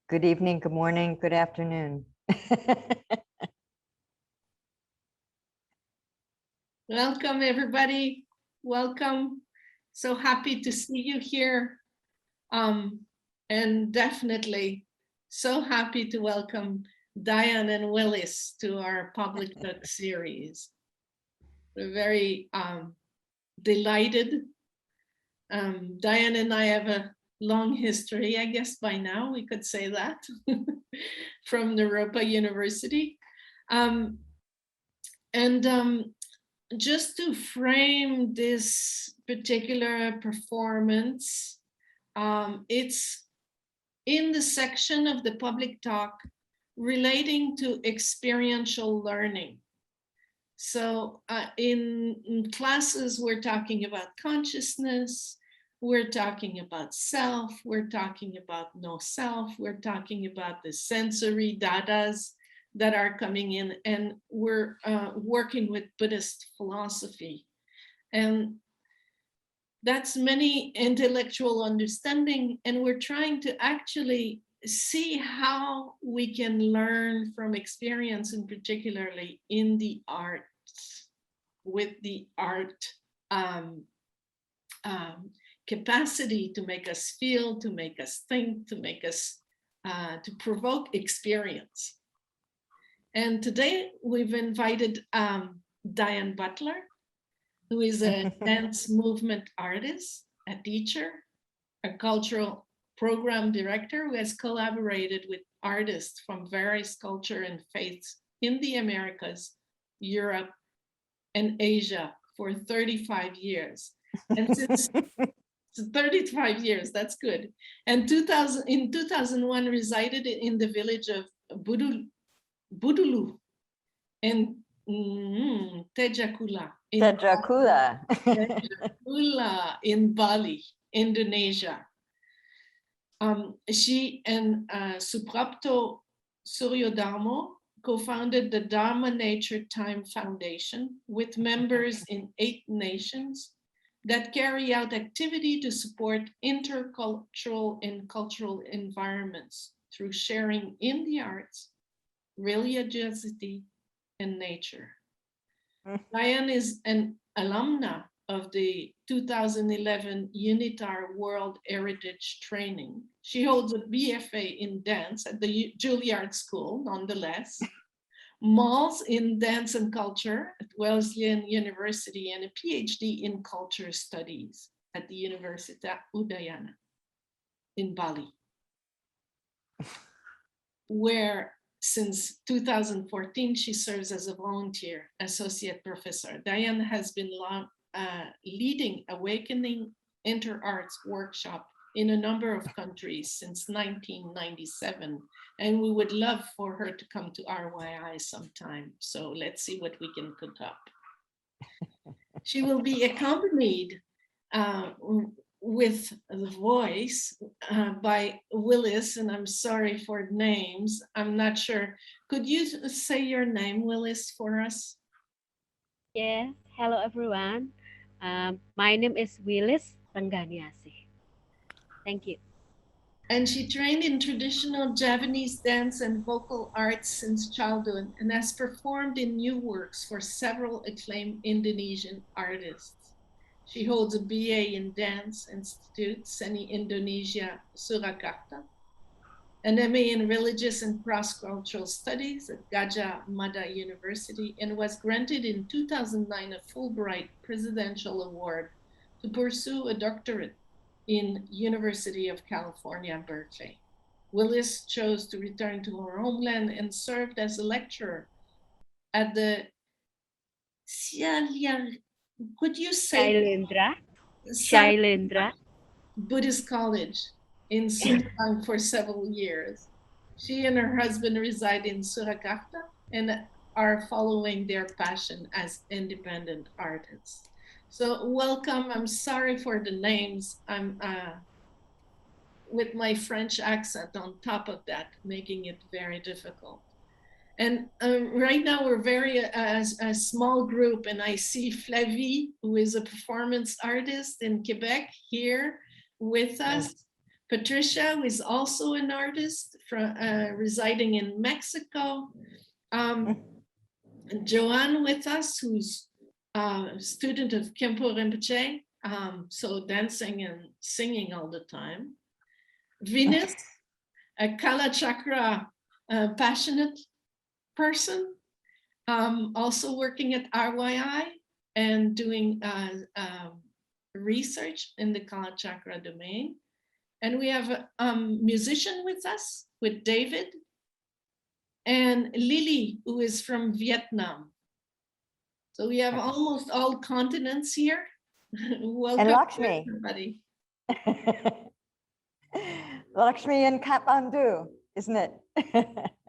Good evening, good morning, good afternoon. Welcome, everybody. Welcome. So happy to see you here. And definitely so happy to welcome Diane and Willis to our public book series. We're very delighted. Diane and I have a long history, I guess by now we could say that, from Naropa University. Just to frame this particular performance, it's in the section of the public talk relating to experiential learning. So in classes, we're talking about consciousness, we're talking about self, we're talking about no self, we're talking about the sensory dadas that are coming in, and we're working with Buddhist philosophy. And that's many intellectual understanding, and we're trying to actually see how we can learn from experience, and particularly in the arts, with the art capacity to make us feel, to make us think, to make us, to provoke experience. And today we've invited Diane Butler, who is a dance movement artist, a teacher, a cultural program director who has collaborated with artists from various culture and faiths in the Americas, Europe, and Asia for 35 years. And since 35 years, that's good. And in 2001 resided in the village of Budulu and Tejakula in Bali, Indonesia. She and Suprapto Suryodharma co-founded the Dharma Nature Time Foundation with members in 8 nations that carry out activity to support intercultural and cultural environments through sharing in the arts, religiosity, and nature. Diane is an alumna of the 2011 UNITAR World Heritage Training. She holds a BFA in dance at the Juilliard School, nonetheless, MALS in dance and culture at Wesleyan University, and a PhD in culture studies at the Universitas Udayana in Bali, where since 2014, she serves as a volunteer associate professor. Diane has been leading Awakening Inter-Arts workshop in a number of countries since 1997. And we would love for her to come to RYI sometime. So let's see what we can cook up. She will be accompanied with the voice by Willis, and I'm sorry for names. I'm not sure. Could you say your name, Willis, for us? Yes. Hello, everyone. My name is Willis Tanganyasi. Thank you. And she trained in traditional Javanese dance and vocal arts since childhood and has performed in new works for several acclaimed Indonesian artists. She holds a BA in Dance Institute, Seni Indonesia, Surakarta, an MA in Religious and Cross-Cultural Studies at Gajah Mada University, and was granted in 2009 a Fulbright Presidential Award to pursue a doctorate in University of California, Berkeley. Willis chose to return to her homeland and served as a lecturer at the could you say Shailendra Buddhist College in Sumedang for several years. She and her husband reside in Surakarta and are following their passion as independent artists. So welcome. I'm sorry for the names. I'm with my French accent on top of that, making it very difficult. And right now we're a small group, and I see Flavie, who is a performance artist in Quebec, here with us. Patricia, who is also an artist residing in Mexico. Joanne with us, who's a student of Khenpo Rinpoche, so dancing and singing all the time. Venus, a Kala Chakra passionate person, also working at RYI and doing research in the Kala Chakra domain. And we have a musician with us, with David, and Lily, who is from Vietnam. So we have almost all continents here. Welcome, and Lakshmi. everybody. Lakshmi in Kathmandu, isn't it?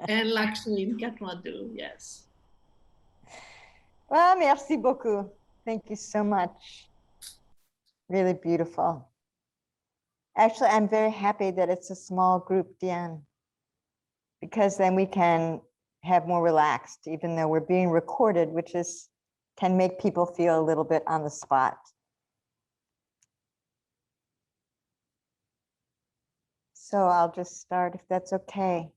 And Lakshmi in Kathmandu, yes. Well, merci beaucoup. Thank you so much. Really beautiful. Actually, I'm very happy that it's a small group, Diane, because then we can have more relaxed, even though we're being recorded, which can make people feel a little bit on the spot. So I'll just start if that's okay.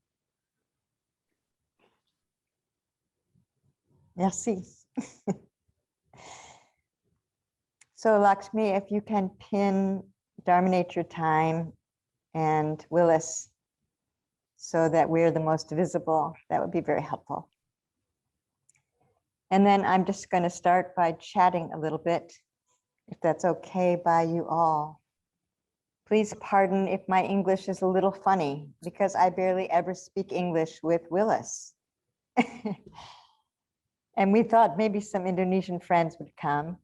Merci. So Lakshmi, if you can pin Dharma Nature Time and Willis so that we're the most visible, that would be very helpful. And then I'm just going to start by chatting a little bit, if that's okay by you all. Please pardon if my English is a little funny, because I barely ever speak English with Willis. And we thought maybe some Indonesian friends would come.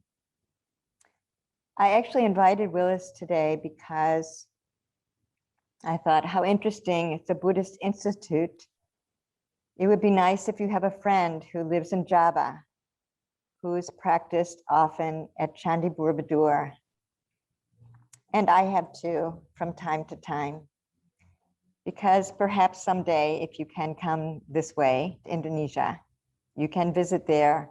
I actually invited Willis today because I thought how interesting, it's a Buddhist institute. It would be nice if you have a friend who lives in Java, who's practiced often at Candi Borobudur. And I have too, from time to time, because perhaps someday, if you can come this way to Indonesia, you can visit there,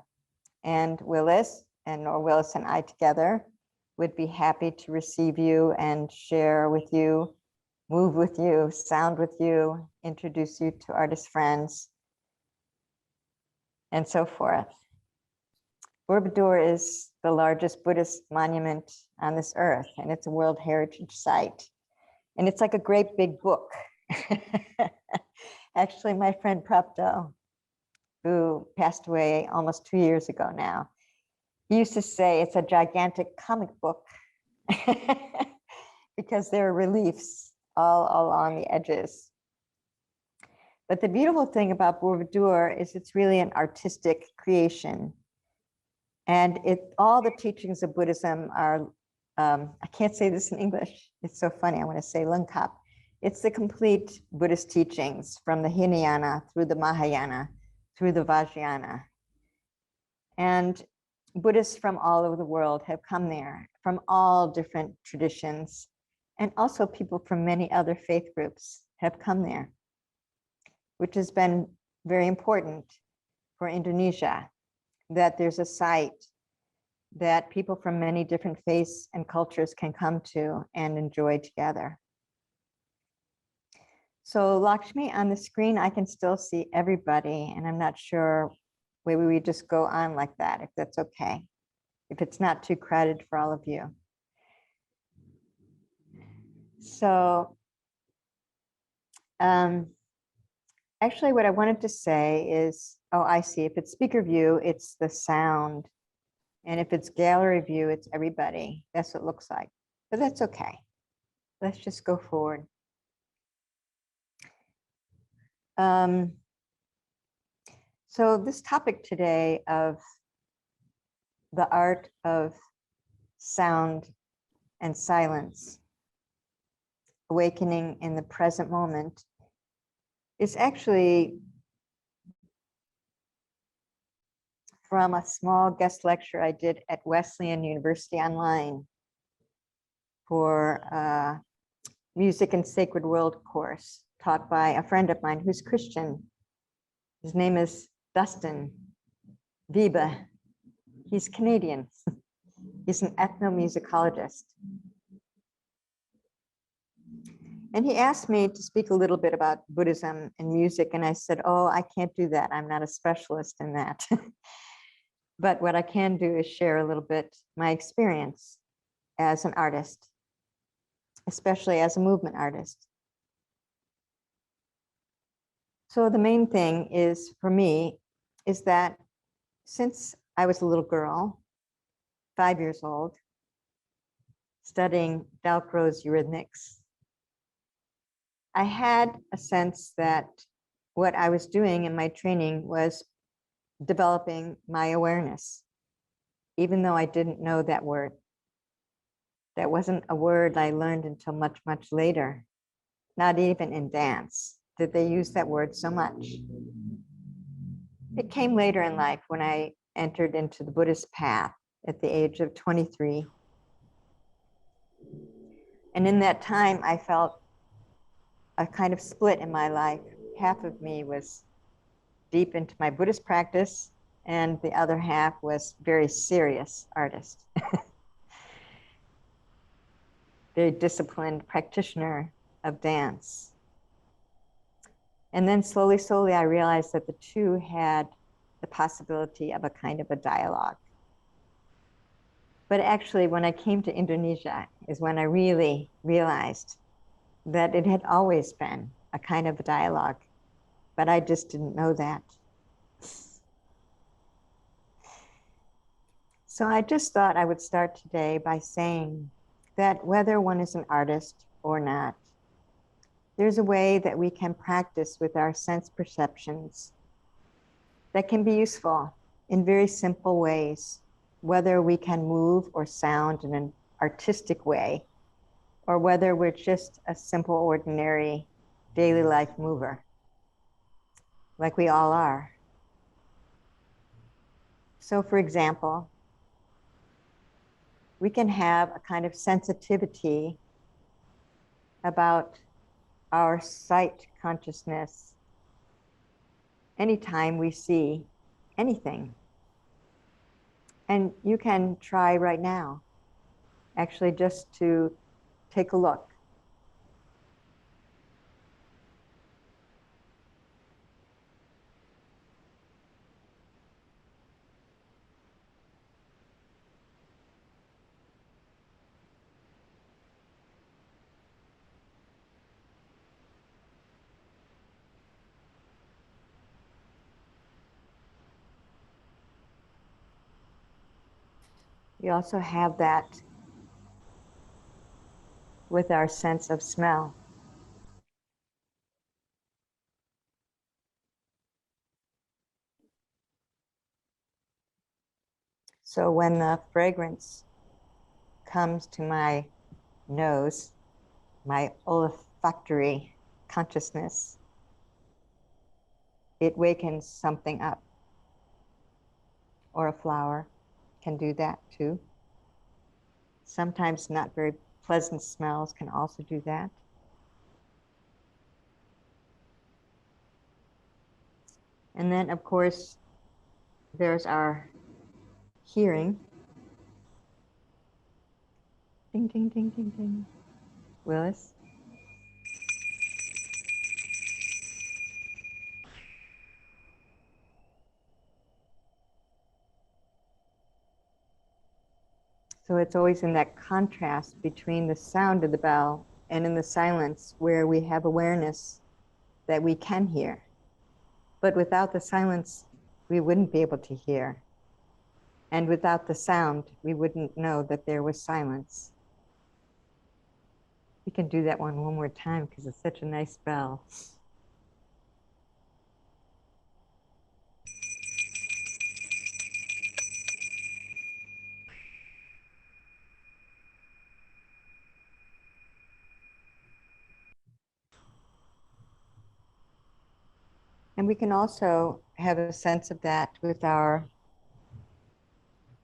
and Willis and I together would be happy to receive you and share with you, move with you, sound with you, introduce you to artist friends, and so forth. Borobudur is the largest Buddhist monument on this earth, and it's a World Heritage Site. And it's like a great big book. Actually, my friend Prapto, who passed away almost 2 years ago now, he used to say it's a gigantic comic book because there are reliefs all along the edges. But the beautiful thing about Borobudur is it's really an artistic creation. And all the teachings of Buddhism are, I can't say this in English, it's so funny, I want to say lengkap. It's the complete Buddhist teachings from the Hinayana through the Mahayana, through the Vajrayana. And Buddhists from all over the world have come there, from all different traditions, and also people from many other faith groups have come there, which has been very important for Indonesia, that there's a site that people from many different faiths and cultures can come to and enjoy together. So Lakshmi, on the screen, I can still see everybody, and I'm not sure, maybe we just go on like that, if that's okay, if it's not too crowded for all of you. So actually what I wanted to say is, oh, I see, if it's speaker view, it's the sound. And if it's gallery view, it's everybody. That's what it looks like, but that's okay. Let's just go forward. So this topic today of the art of sound and silence, awakening in the present moment, is actually from a small guest lecture I did at Wesleyan University Online for a Music and Sacred World course taught by a friend of mine who's Christian. His name is Dustin Wiebe. He's Canadian. He's an ethnomusicologist. And he asked me to speak a little bit about Buddhism and music. And I said, oh, I can't do that. I'm not a specialist in that. But what I can do is share a little bit my experience as an artist, especially as a movement artist. So the main thing is for me is that since I was a little girl, 5 years old, studying Dalcroze eurythmics, I had a sense that what I was doing in my training was developing my awareness, even though I didn't know that word. That wasn't a word I learned until much, much later. Not even in dance did they use that word so much. It came later in life when I entered into the Buddhist path at the age of 23. And in that time, I felt a kind of split in my life. Half of me was deep into my Buddhist practice, and the other half was very serious artist. Very disciplined practitioner of dance. And then slowly, slowly, I realized that the two had the possibility of a kind of a dialogue. But actually, when I came to Indonesia is when I really realized that it had always been a kind of a dialogue, but I just didn't know that. So I just thought I would start today by saying that whether one is an artist or not, there's a way that we can practice with our sense perceptions that can be useful in very simple ways, whether we can move or sound in an artistic way, or whether we're just a simple, ordinary daily life mover, like we all are. So for example, we can have a kind of sensitivity about our sight consciousness anytime we see anything. And you can try right now, actually just to take a look. We also have that with our sense of smell. So when the fragrance comes to my nose, my olfactory consciousness, it wakens something up. Or a flower can do that too. Sometimes not very pleasant smells can also do that. And then, of course, there's our hearing. Ding, ding, ding, ding, ding. Willis? So it's always in that contrast between the sound of the bell and in the silence where we have awareness that we can hear. But without the silence, we wouldn't be able to hear. And without the sound, we wouldn't know that there was silence. We can do that one more time because it's such a nice bell. And we can also have a sense of that with our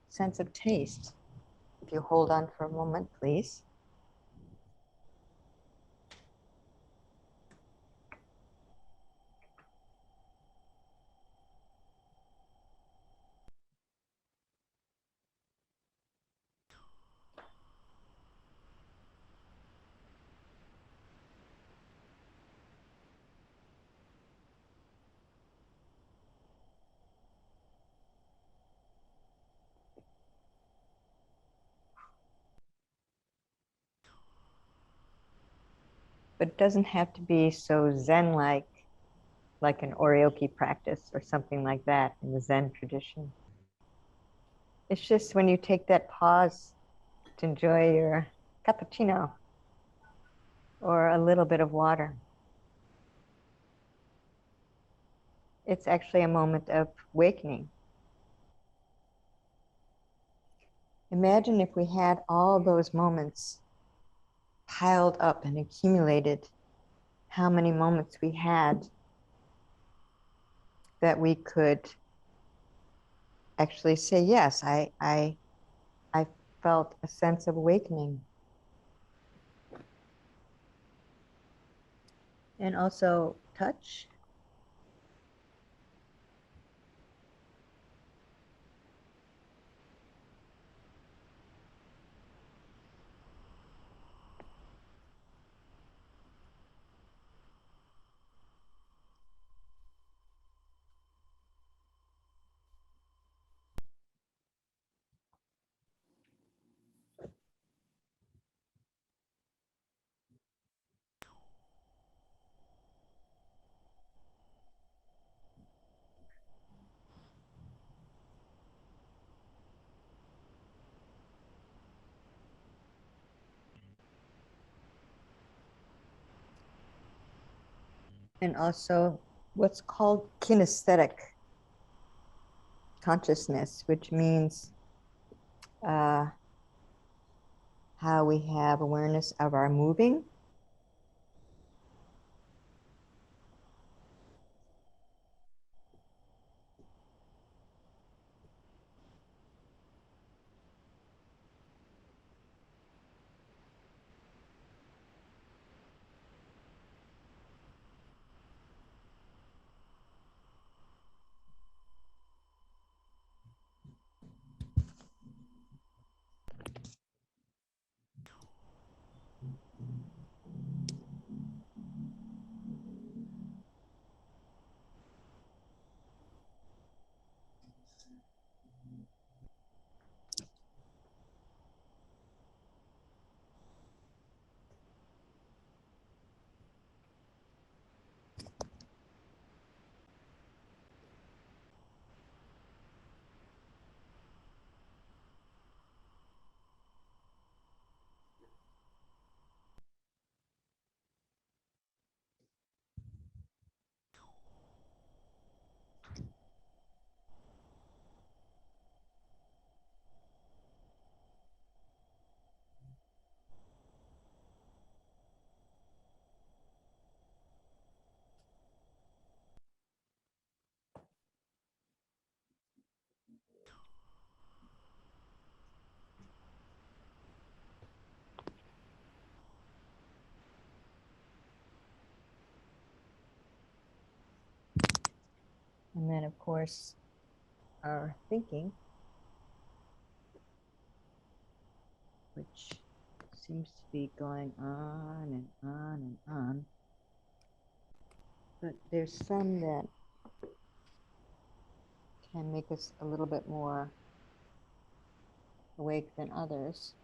sense of taste. If you hold on for a moment, please. but it doesn't have to be so Zen-like, like an Oryoki practice or something like that in the Zen tradition. It's just when you take that pause to enjoy your cappuccino or a little bit of water. It's actually a moment of awakening. Imagine if we had all those moments piled up and accumulated, how many moments we had that we could actually say, yes, I felt a sense of awakening. And also touch. And also what's called kinesthetic consciousness, which means how we have awareness of our moving. And then, of course, our thinking, which seems to be going on and on and on. But there's some that can make us a little bit more awake than others.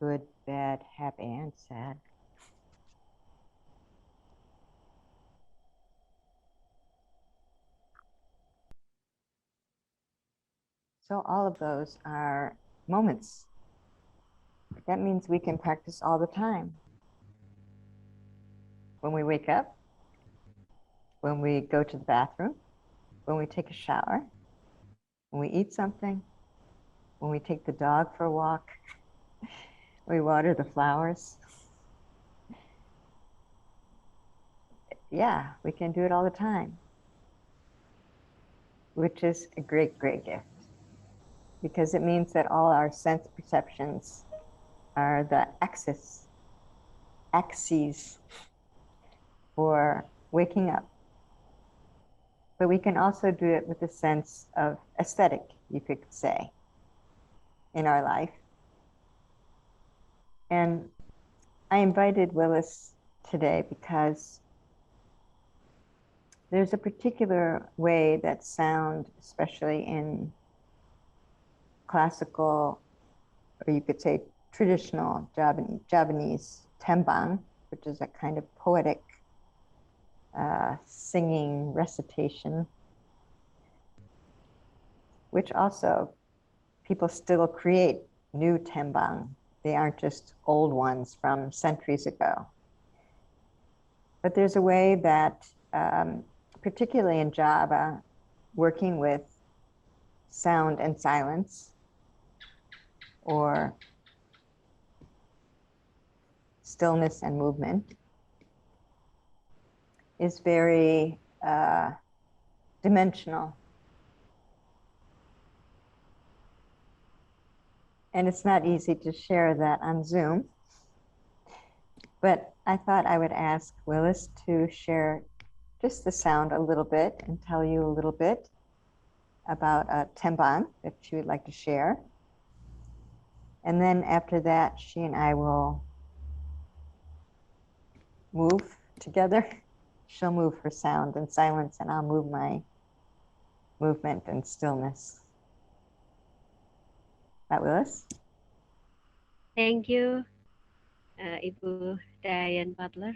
Good, bad, happy, and sad. So all of those are moments. That means we can practice all the time. When we wake up, when we go to the bathroom, when we take a shower, when we eat something, when we take the dog for a walk, we water the flowers. Yeah, we can do it all the time, which is a great, great gift, because it means that all our sense perceptions are the axes for waking up. But we can also do it with a sense of aesthetic, you could say, in our life. And I invited Willis today because there's a particular way that sound, especially in classical, or you could say traditional Javanese tembang, which is a kind of poetic singing recitation, which also people still create new tembang. They aren't just old ones from centuries ago. But there's a way that, particularly in Java, working with sound and silence, or stillness and movement, is very dimensional. And it's not easy to share that on Zoom. But I thought I would ask Willis to share just the sound a little bit and tell you a little bit about a tembang that she would like to share. And then after that, she and I will move together. She'll move her sound and silence, and I'll move my movement and stillness. That Willis? Thank you, Ibu Diane Butler.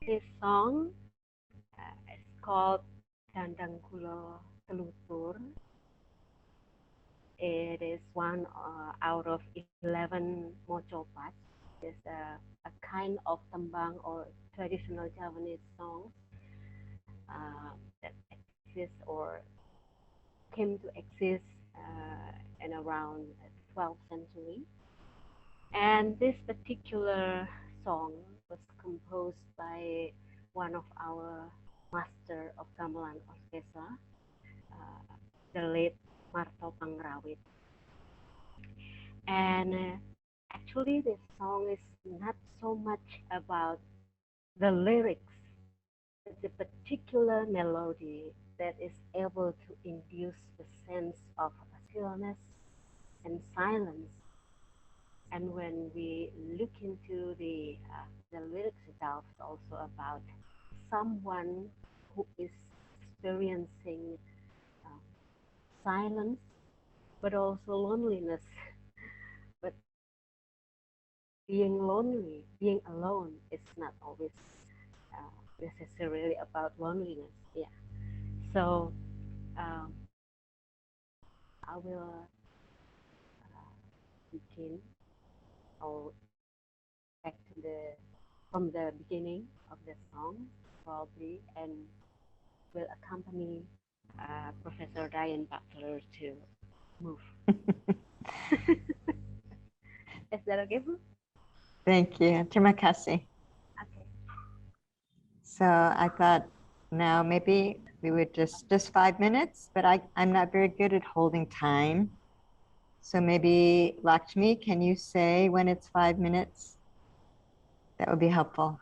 This song is called Dandang Kula Telutur. It is one out of 11 mocopat. It's a kind of tembang or traditional Javanese song that exists or came to exist in around 12th century. And this particular song was composed by one of our master of gamelan orchestra, the late Marto Pangrawit. And actually this song is not so much about the lyrics, but the particular melody that is able to induce the sense of stillness and silence. And when we look into the lyrics itself, it's also about someone who is experiencing silence, but also loneliness. But being lonely, being alone, it's not always necessarily about loneliness. Yeah. So I will begin or back to from the beginning of the song probably, and will accompany Professor Ryan Butler to move. Is that okay, Bro? Thank you. Terima kasih. Okay. So I thought now maybe we would just 5 minutes, but I'm not very good at holding time. So maybe Lakshmi, can you say when it's 5 minutes? That would be helpful.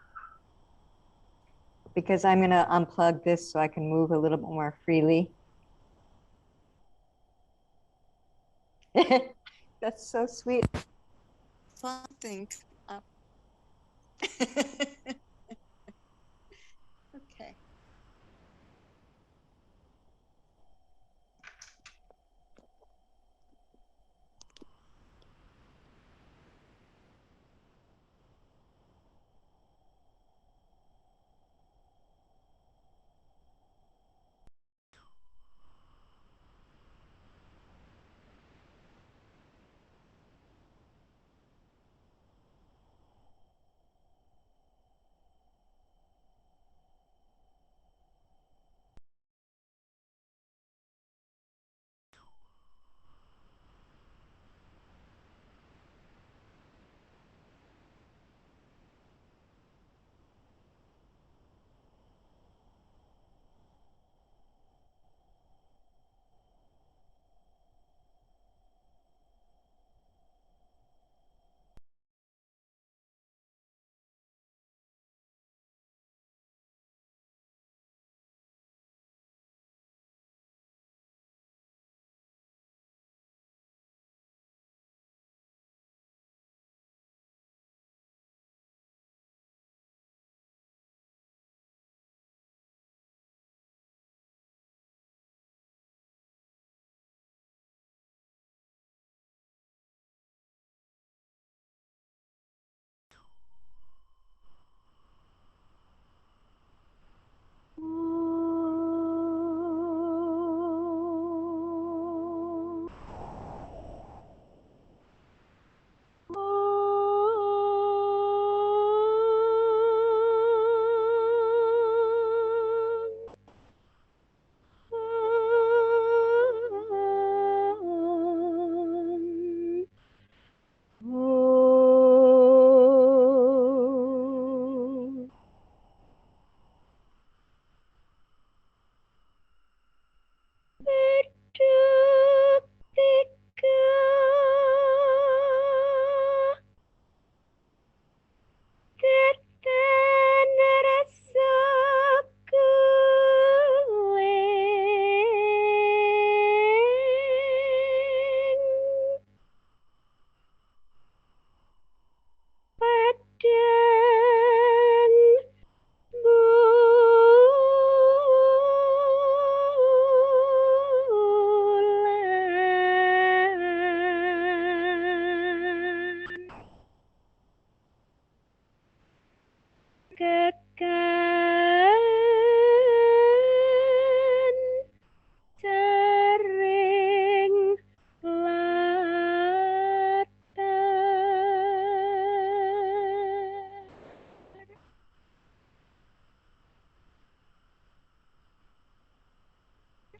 Because I'm going to unplug this so I can move a little bit more freely. That's so sweet. Something up. Okay.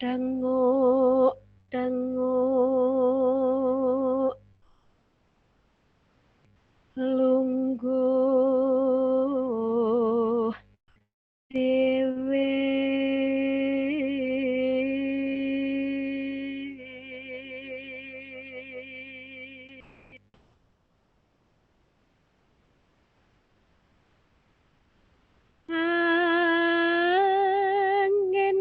Dango, dango, lunggu, dewe. Angin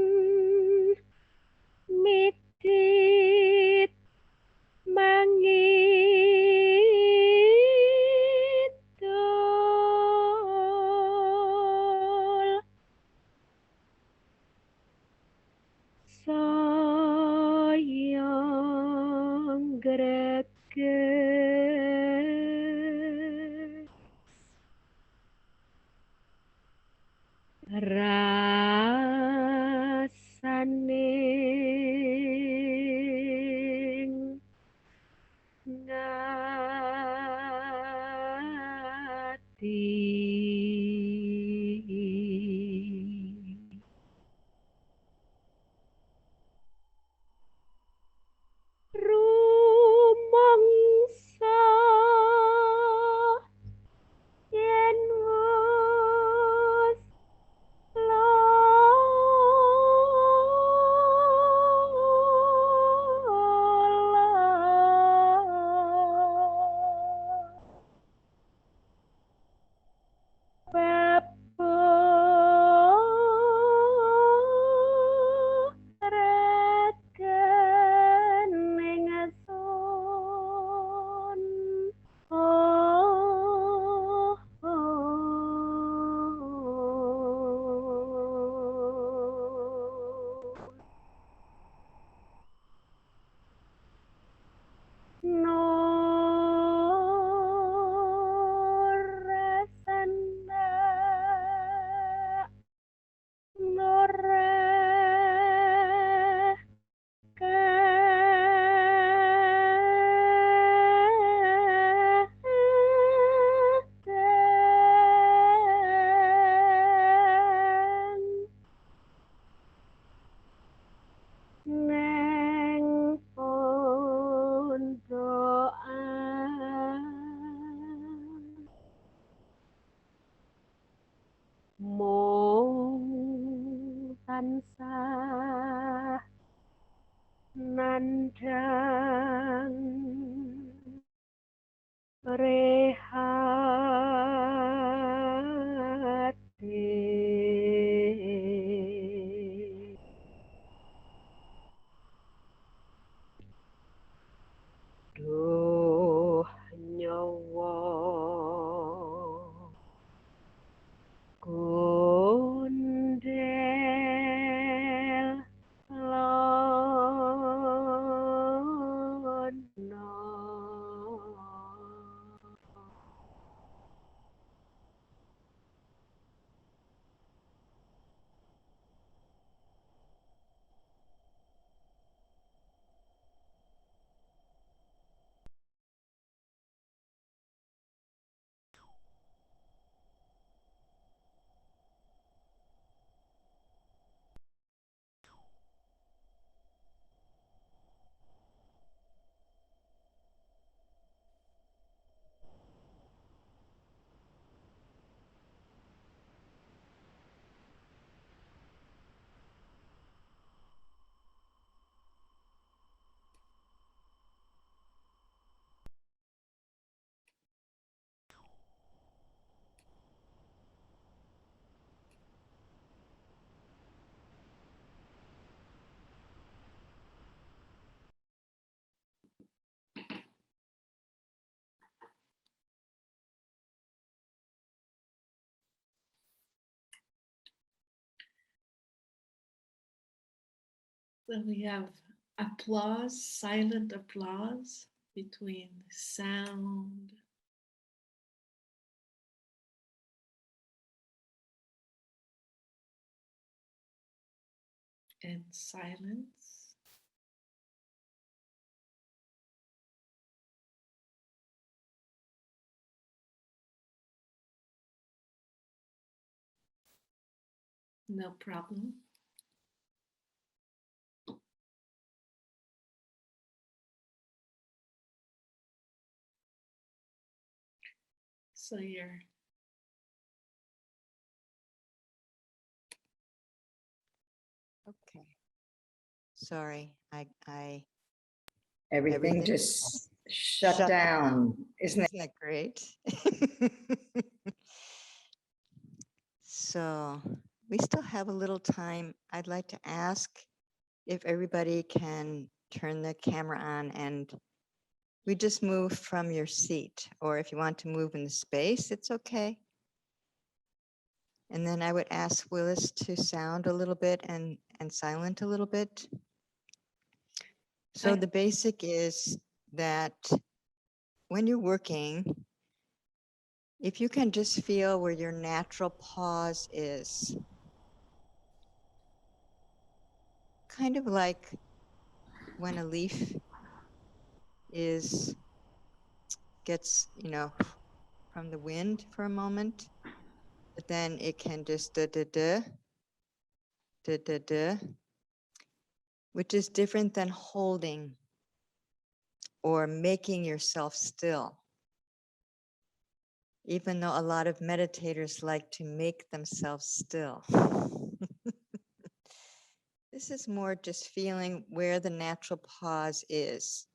rasaning ngati rumangsa yen wis neng pondokan mung tansah nandhang rehati duh nyawa kundel lono So we have applause, silent applause between sound and silence. No problem. So you're Okay. Sorry, I Everything just shut down. Isn't Isn't that great? So we still have a little time. I'd like to ask if everybody can turn the camera on and we just move from your seat, or if you want to move in the space, it's okay. And then I would ask Willis to sound a little bit and silent a little bit. So I- the basic is that when you're working, if you can just feel where your natural pause is, kind of like when a leaf gets, from the wind for a moment, but then it can just da da da da da da, which is different than holding or making yourself still. Even though a lot of meditators like to make themselves still. This is more just feeling where the natural pause is.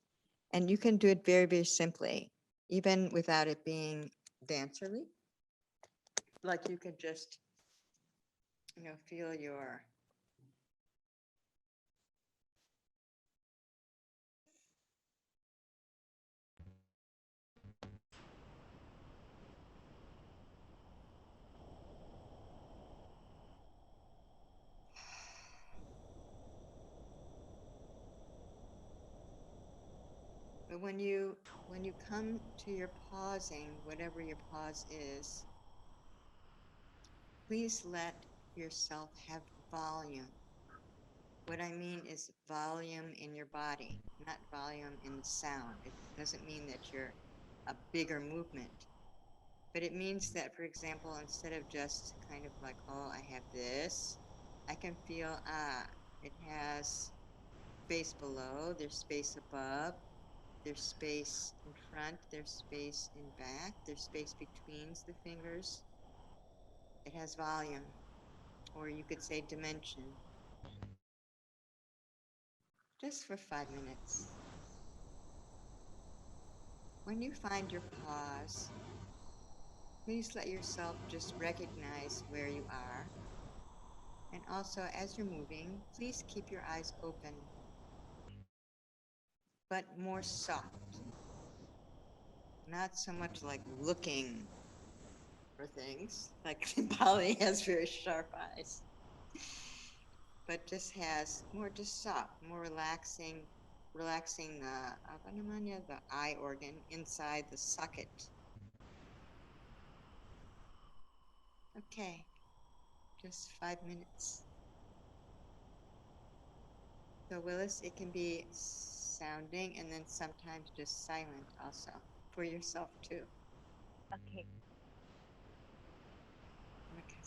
And you can do it very, very simply, even without it being dancerly. Like you could just, feel your But when you come to your pausing, whatever your pause is, please let yourself have volume. What I mean is volume in your body, not volume in the sound. It doesn't mean that you're a bigger movement, but it means that, for example, instead of just kind of like, oh, I have this, I can feel, it has space below, there's space above, there's space in front, there's space in back, there's space between the fingers. It has volume, or you could say dimension. Just for 5 minutes. When you find your pause, please let yourself just recognize where you are. And also, as you're moving, please keep your eyes open, but more soft. Not so much like looking for things, like Bali has very sharp eyes, but just has more just soft, more relaxing the eye organ inside the socket. Okay, just 5 minutes. So Willis, it can be sounding and then sometimes just silent also for yourself too. Okay. Okay.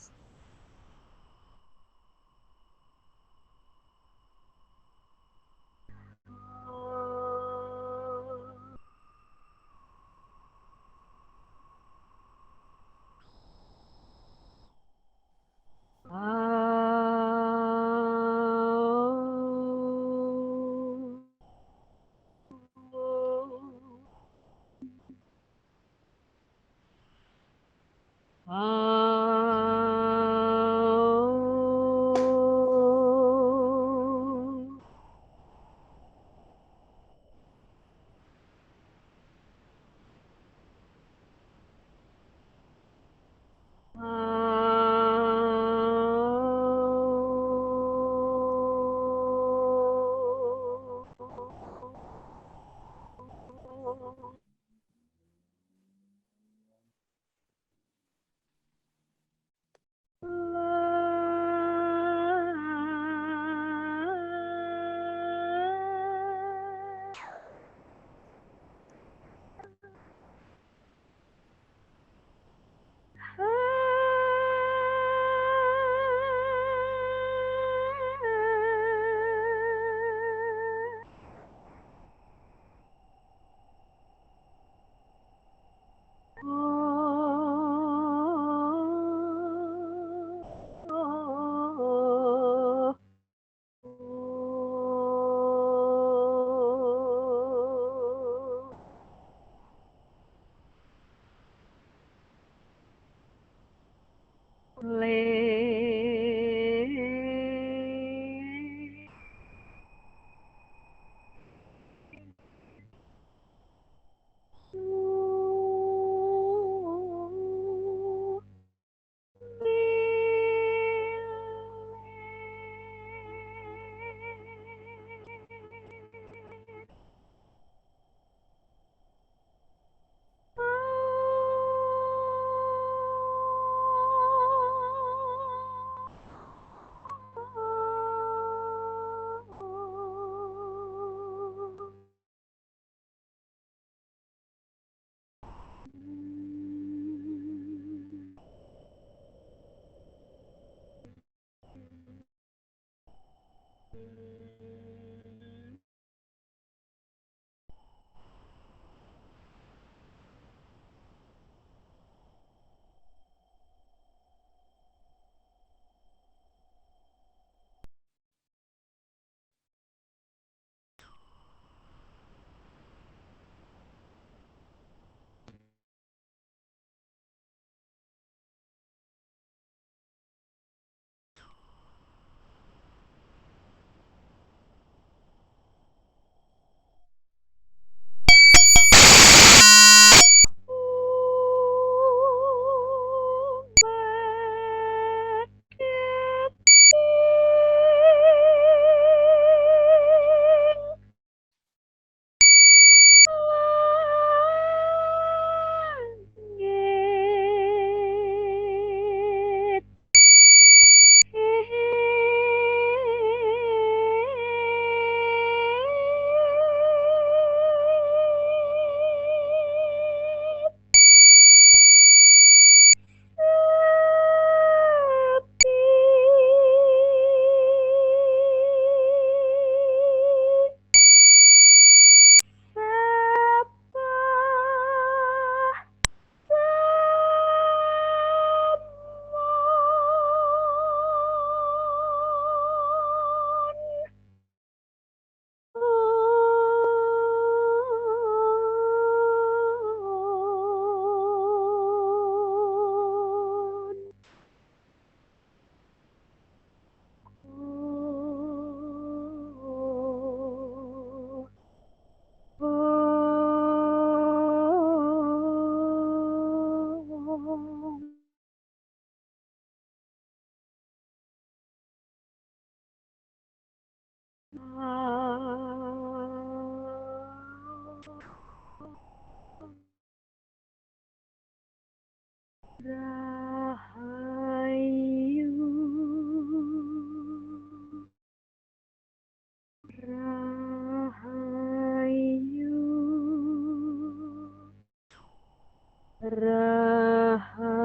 Rahayu.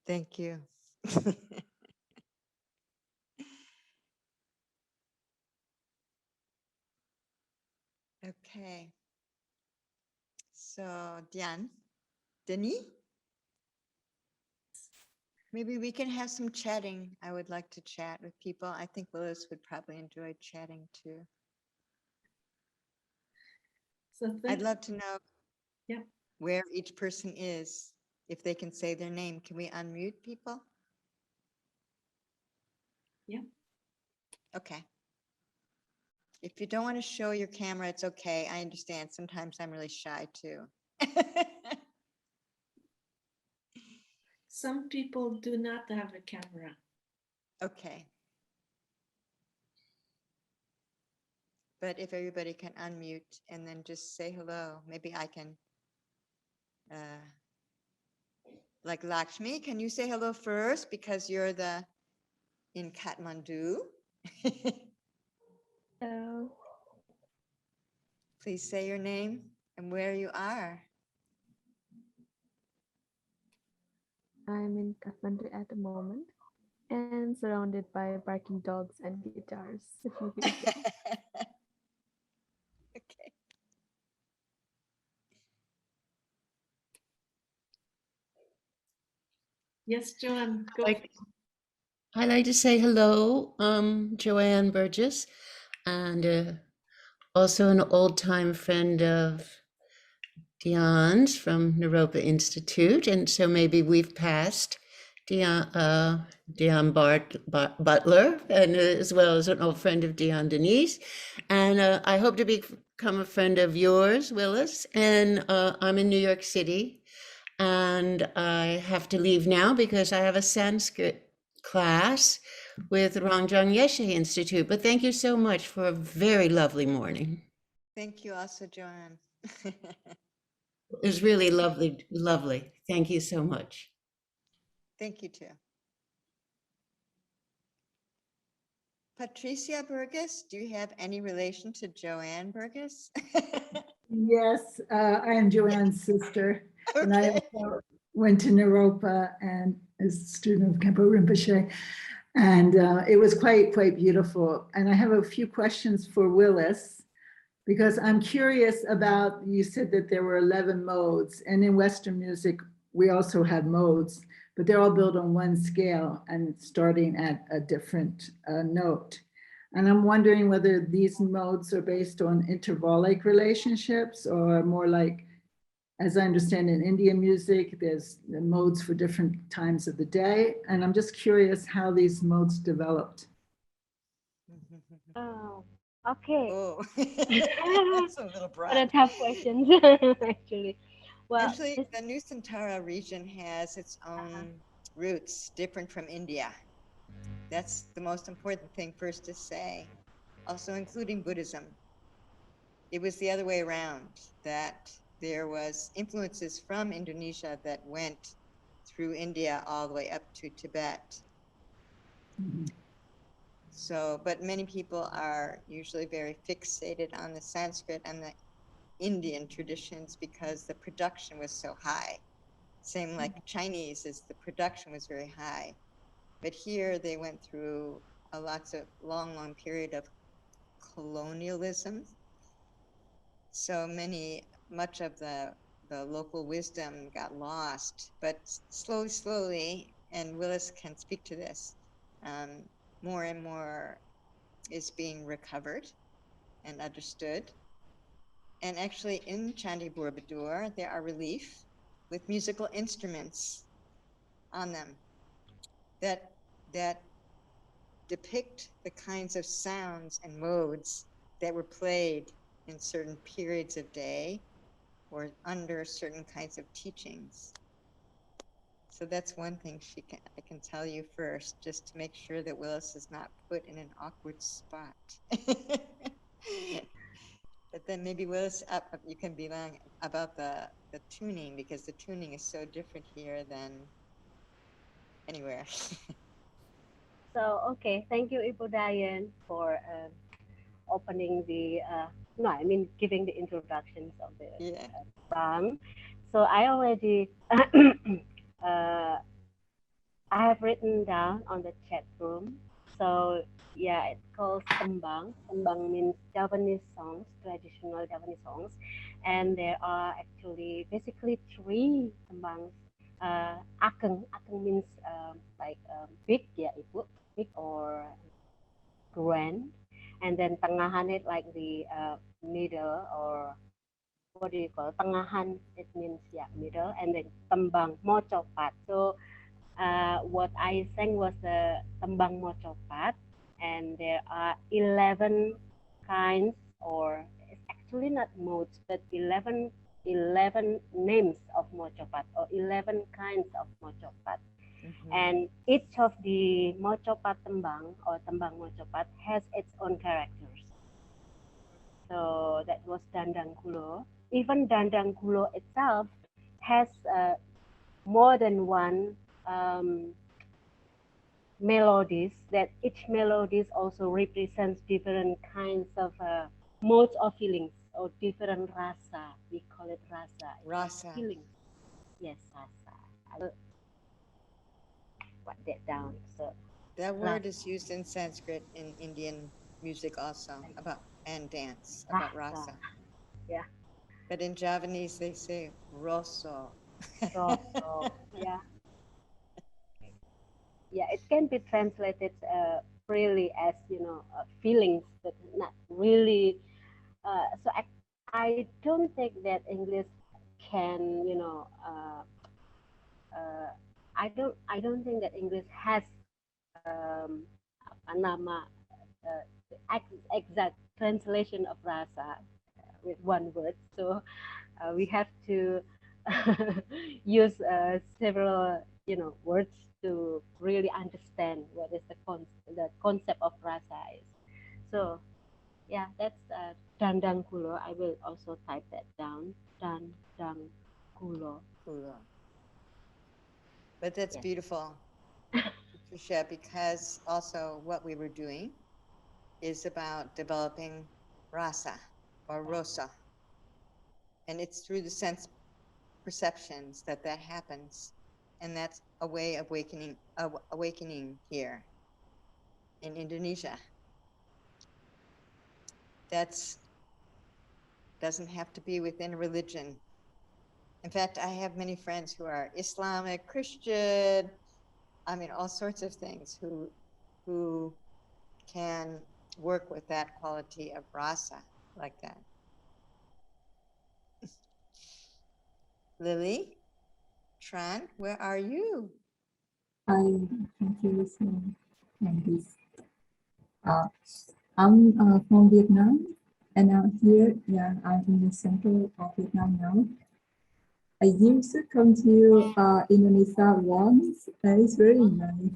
Thank you. Okay. So, Denis, maybe we can have some chatting. I would like to chat with people. I think Willis would probably enjoy chatting too. So I'd love to know Yeah. where each person is, if they can say their name. Can we unmute people? Yeah. Okay. If you don't want to show your camera, it's okay. I understand. Sometimes I'm really shy too. Some people do not have a camera. Okay. But if everybody can unmute and then just say hello, maybe I can, like Lakshmi, can you say hello first because you're in Kathmandu? Hello, Please say your name and where you are. I'm in Kathmandu at the moment and surrounded by barking dogs and guitars. If you hear them. Okay. Yes, Joanne, go. I'd like to say hello, Joanne Burgess, and also an old-time friend of Dion's from Naropa Institute, and so maybe we've passed Dion Butler, and as well as an old friend of Dion Denise, and I hope to become a friend of yours, Willis, and I'm in New York City, and I have to leave now because I have a Sanskrit class with Rangjung Yeshe Institute. But thank you so much for a very lovely morning. Thank you also, Joanne. It was really lovely, lovely. Thank you so much. Thank you too. Patricia Burgess, do you have any relation to Joanne Burgess? Yes, I am Joanne's sister, and I Okay. also went to Naropa and as a student of Khenpo Rinpoche, and it was quite beautiful. And I have a few questions for Willis, because I'm curious about, you said that there were 11 modes, and in Western music, we also have modes, but they're all built on one scale and starting at a different note. And I'm wondering whether these modes are based on intervallic relationships or more like, as I understand in Indian music, there's the modes for different times of the day. And I'm just curious how these modes developed. Oh, okay. Oh, that's a little What a broad. tough questions, actually. Well, Actually, this, the Nusantara region has its own roots, different from India. That's the most important thing first to say. Also including Buddhism. It was the other way around, that there was influences from Indonesia that went through India all the way up to Tibet. So, but many people are usually very fixated on the Sanskrit and the Indian traditions because the production was so high. Same like Chinese, is the production was very high. But here they went through a long period of colonialism. So much of the the local wisdom got lost, but slowly, and Willis can speak to this, more and more is being recovered and understood. And actually in Candi Borobudur, there are relief with musical instruments on them that depict the kinds of sounds and modes that were played in certain periods of day or under certain kinds of teachings. So that's one thing I can tell you first, just to make sure that Willis is not put in an awkward spot. But then maybe Willis, you can be long about the tuning, because the tuning is so different here than anywhere. So, okay, thank you, Ibu Diane, for opening the, no, I mean, giving the introductions of the Yeah. song. So I already, I have written down on the chat room. So yeah, it's called tembang. Tembang means Javanese songs, traditional Javanese songs. And there are actually basically 3 tembangs. Akeng means like big, yeah, Ibu, big or grand. And then tengahan it like the middle, or what do you call it? Tengahan, it means yeah, middle. And then tembang mocopat. So what I sang was the tembang mocopat, and there are 11 kinds, or it's actually not modes, but 11 names of mocopat, or 11 kinds of mocopat. And each of the mocopat tembang or tembang mocopat has its own characters. So that was Dandang Kulo. Even Dandang Kulo itself has more than one melodies, that each melodies also represents different kinds of modes of feelings, or different rasa. We call it rasa. Rasa. Feelings. Yes, rasa. I will write that down. So That word rasa. is used in Sanskrit in Indian music also, about and dance, about rasa. Yeah. But in Javanese they say rosso. Rosso. Yeah. Yeah, it can be translated freely as, you know, feelings, but not really. So I don't think that English can, you know, I don't think that English has a nama, exact translation of rasa with one word. So we have to use several, you know, words to really understand what is the concept of rasa is. So yeah, that's Dandang Kulo. I will also type that down. Dandang Kulo. But that's Yes. beautiful, Patricia, because also what we were doing is about developing rasa or rosa. And it's through the sense perceptions that happens. And that's a way of awakening here in Indonesia. That's doesn't have to be within a religion. In fact, I have many friends who are Islamic, Christian, I mean, all sorts of things, who can work with that quality of rasa like that. Lily, Tran, where are you? Hi, thank you, listening. And this, I'm from Vietnam, and I'm here. Yeah, I'm in the center of Vietnam now. I used to come to Indonesia once, and it's very nice.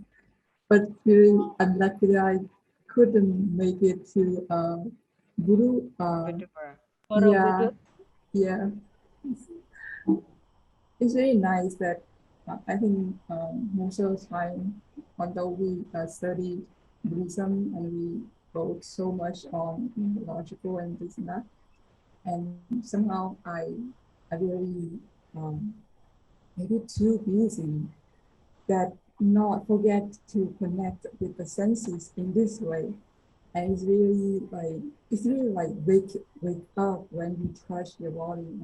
But very unlucky that I couldn't make it to Buru. Yeah, yeah. It's very nice that I think most of the time, although we study Buddhism and we focus so much on logical and this and that, and somehow I really maybe too busy that not forget to connect with the senses in this way. And it's really like wake up when you touch your body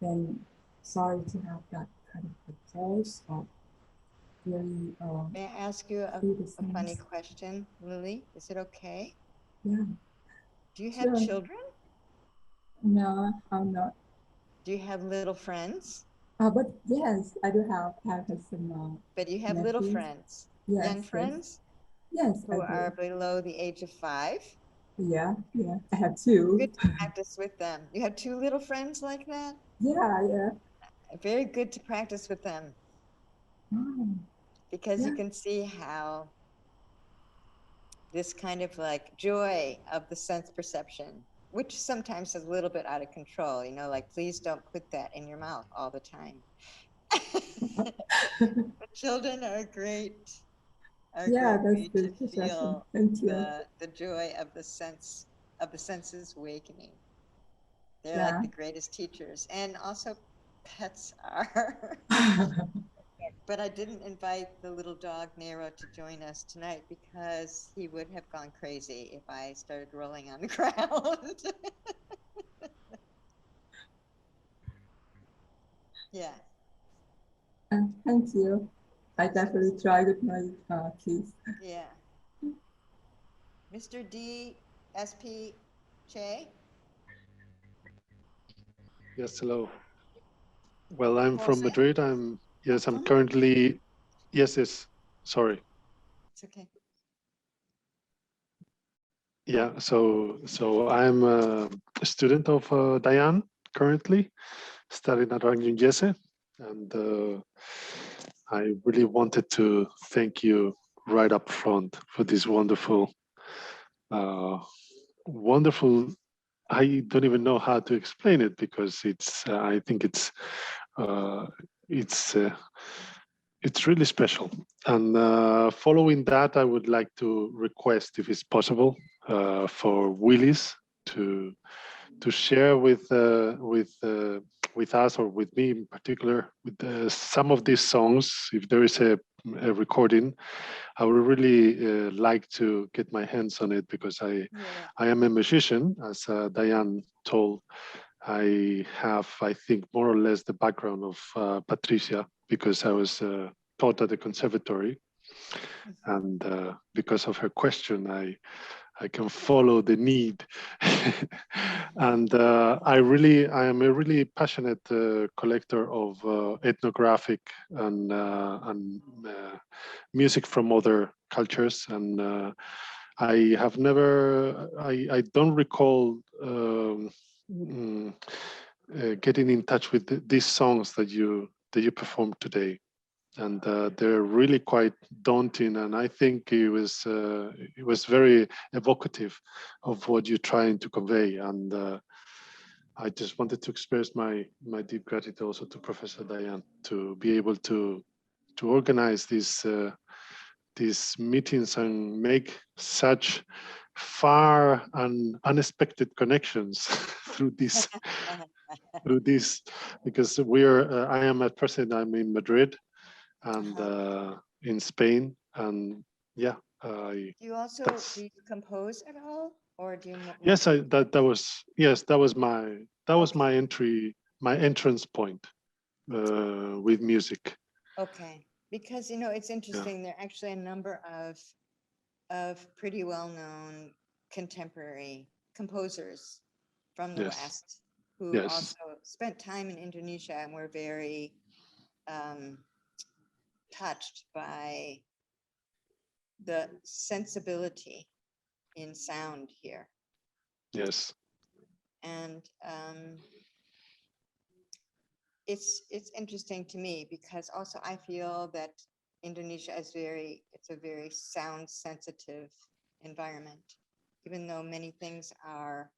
and sorry to have that kind of a pause of very May I ask you a funny question, Lily? Is it okay? Yeah. Do you have Sure. children? No, I'm not. Do you have little friends? But yes, I do have some. But you have little nephews. friends, Yes, young yes. friends Yes, who I do. are below the age of 5. Yeah, yeah. I have two. Good to practice with them. You have 2 little friends like that? Yeah, yeah. Very good to practice with them Oh, because you yeah. can see how this kind of like joy of the sense perception, which sometimes is a little bit out of control, you know, like please don't put that in your mouth all the time. But children are great. Yeah, that's Way to good perception. feel Thank you. the joy of the senses awakening. They're Yeah. like the greatest teachers, and also pets are. But I didn't invite the little dog Nero to join us tonight because he would have gone crazy if I started rolling on the ground. Yeah. Thank you. I definitely tried with my kids. Yeah. Mr. D.S.P. Che? Yes, hello. Well, I'm from Jose? Madrid. I'm From? currently, yes, sorry. It's okay. Yeah, so I'm a student of Diane currently, studying at Untitled, and I really wanted to thank you right up front for this wonderful, wonderful. I don't even know how to explain it because I think uh, it's it's really special. And following that, I would like to request, if it's possible, for Willis to share with us, or with me in particular, with some of these songs. If there is a recording, I would really like to get my hands on it because I am a musician, as Diane told. I have, I think, more or less the background of Patricia because I was taught at the conservatory, and because of her question, I can follow the need, and I am a really passionate collector of ethnographic and music from other cultures, and I have never, I don't recall. Getting in touch with these songs that you performed today, and they're really quite daunting. And I think it was very evocative of what you're trying to convey. And I just wanted to express my deep gratitude also to Professor Diane to be able to organize these meetings and make such far and unexpected connections through this because I am at present, I'm in Madrid and in Spain, and yeah. Do you also do you compose at all, or do you? Yes, that was Okay. my entrance point with music. Okay, because you know it's interesting. There are actually a number of pretty well-known contemporary composers from the Yes. West who Yes. also spent time in Indonesia and were very touched by the sensibility in sound here. Yes. And it's interesting to me because also I feel that Indonesia is it's a very sound sensitive environment, even though many things are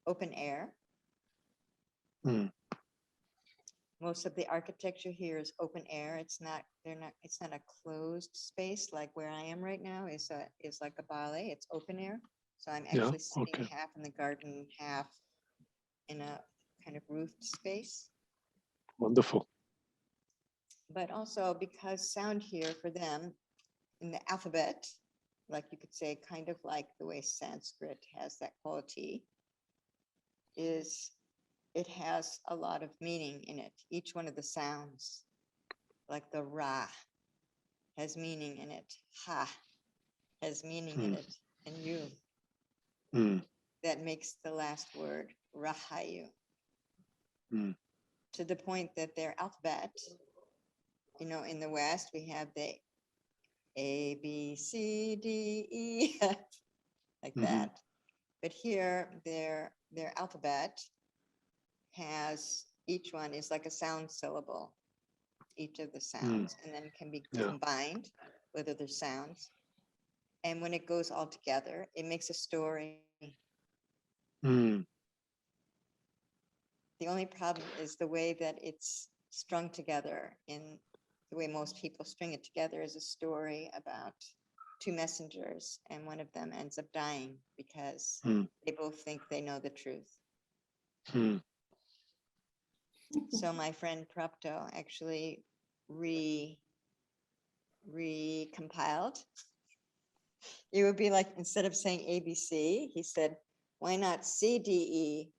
open air. Mm. Most of the architecture here is open air. It's not a closed space like where I am right now is like a ballet. It's open air. So I'm actually sitting half in the garden, half in a kind of roofed space. Wonderful. But also because sound here for them in the alphabet, like you could say, kind of like the way Sanskrit has that quality, is it has a lot of meaning in it. Each one of the sounds, like the ra, has meaning in it. Ha has meaning in it. And you, that makes the last word, rahayu. To the point that their alphabet, you know, in the West, we have the A, B, C, D, E, F, like that. But here, their alphabet has, each one is like a sound syllable, each of the sounds, and then can be combined with other sounds. And when it goes all together, it makes a story. The only problem is the way that it's strung together. In the way most people string it together is a story about two messengers, and one of them ends up dying because they both think they know the truth. So my friend Prapto actually recompiled. It would be like, instead of saying ABC, he said, why not CDEFSTAB?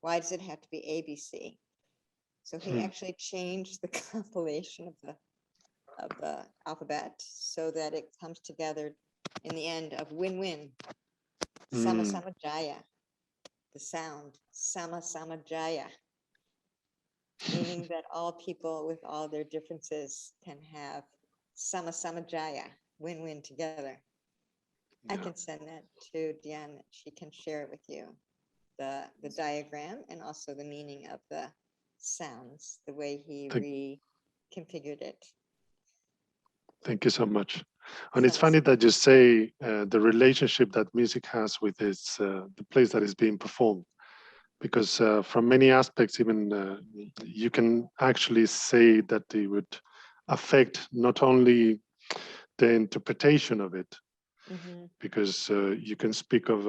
Why does it have to be ABC? So he actually changed the compilation of the alphabet so that it comes together in the end of win-win. Sama Sama Jaya. The sound, Sama Sama Jaya. Meaning that all people with all their differences can have Sama Sama Jaya, win-win together. I can send that to Diane. She can share it with you. The diagram and also the meaning of the sounds, the way he reconfigured it. Thank you so much. And it's funny that you say the relationship that music has with its the place that is being performed, because from many aspects, even you can actually say that it would affect not only the interpretation of it, because you can speak of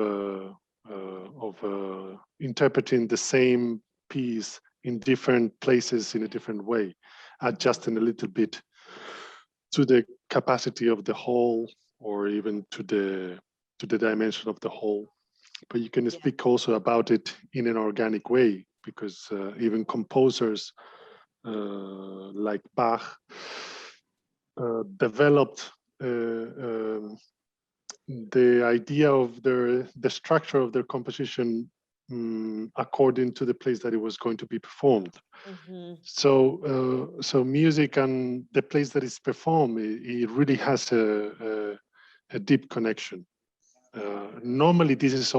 interpreting the same piece in different places in a different way, adjusting a little bit to the capacity of the whole, or even to the dimension of the whole. But you can speak also about it in an organic way, because even composers like Bach developed the idea of the structure of their composition according to the place that it was going to be performed. So music and the place that it's performed, it really has a deep connection. Normally this is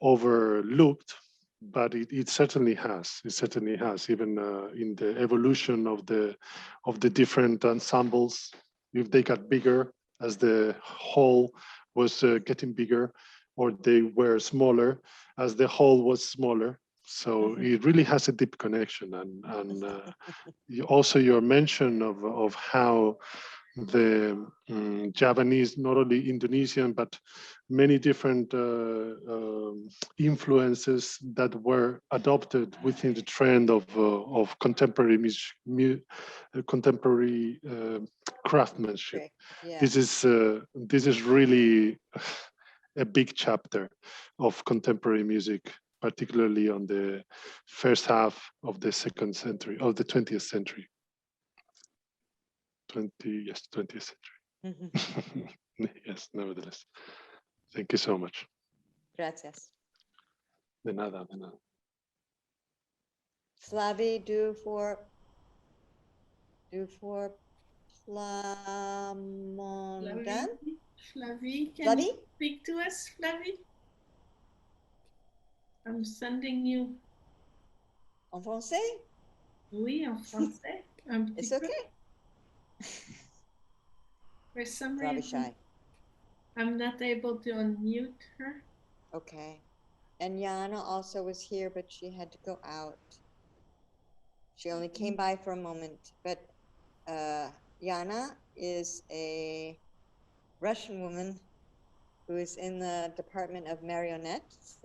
overlooked, but it certainly has. It certainly has, even in the evolution of the different ensembles. If they got bigger as the whole was getting bigger, or they were smaller as the whole was smaller. So it really has a deep connection. And also your mention of how the Javanese, not only Indonesian, but many different influences that were adopted within the trend of contemporary contemporary craftsmanship. This is really a big chapter of contemporary music, particularly on the first half of the 20th century. 20th century. Yes, nevertheless. Thank you so much. Gracias. De nada, de nada. Flavi, do for Plamondan. Flavie, can Flavie? you speak to us, Flavie? I'm sending you. En français? Oui, en français. It's okay. For some Flavi reason, shy. I'm not able to unmute her. Okay. And Yana also was here, but she had to go out. She only came by for a moment, but Yana is a Russian woman who is in the Department of Marionettes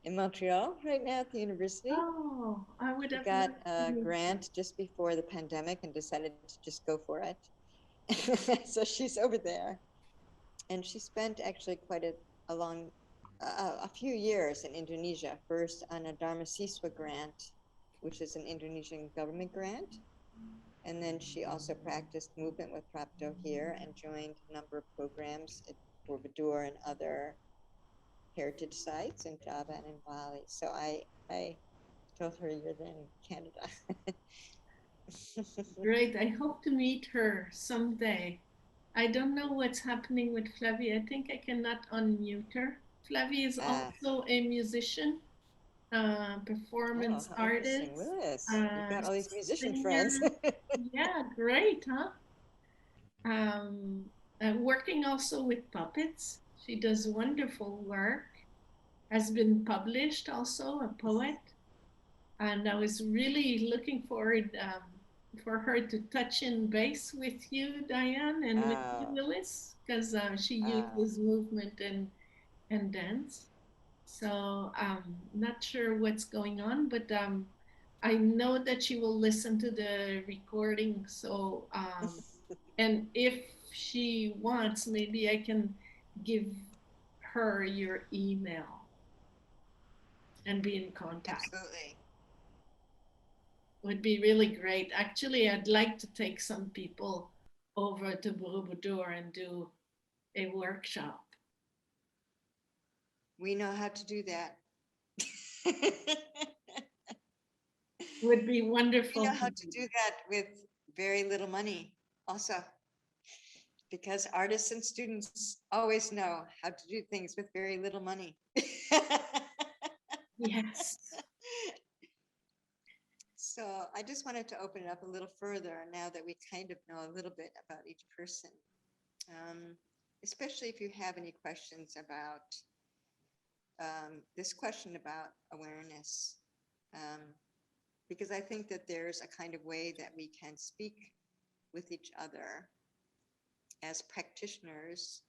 in Montreal right now at the university. Oh, I would have got a grant just before the pandemic and decided to just go for it. So she's over there. And she spent actually quite a long a few years in Indonesia, first on a Dharma Siswa grant, which is an Indonesian government grant. And then she also practiced movement with Prapto here and joined a number of programs at Borobudur and other heritage sites in Java and in Bali. So I told her you're then in Canada. Great. I hope to meet her someday. I don't know what's happening with Flavie. I think I cannot unmute her. Flavie is also a musician, performance how interesting, artist, Willis. You've got all these musician singer. friends. Yeah, great, huh? Working also with puppets. She does wonderful work. Has been published also, a poet. And I was really looking forward for her to touch in base with you, Diane, and with you, Willis, because she uses movement and dance. So not sure what's going on, but I know that she will listen to the recording. So and if she wants, maybe I can give her your email and be in contact. Absolutely. Would be really great. Actually, I'd like to take some people over to Borobudur and do a workshop. We know how to do that. Would be wonderful. We know how to do that with very little money also, because artists and students always know how to do things with very little money. Yes. So I just wanted to open it up a little further now that we kind of know a little bit about each person, especially if you have any questions about this question about awareness, because I think that there's a kind of way that we can speak with each other as practitioners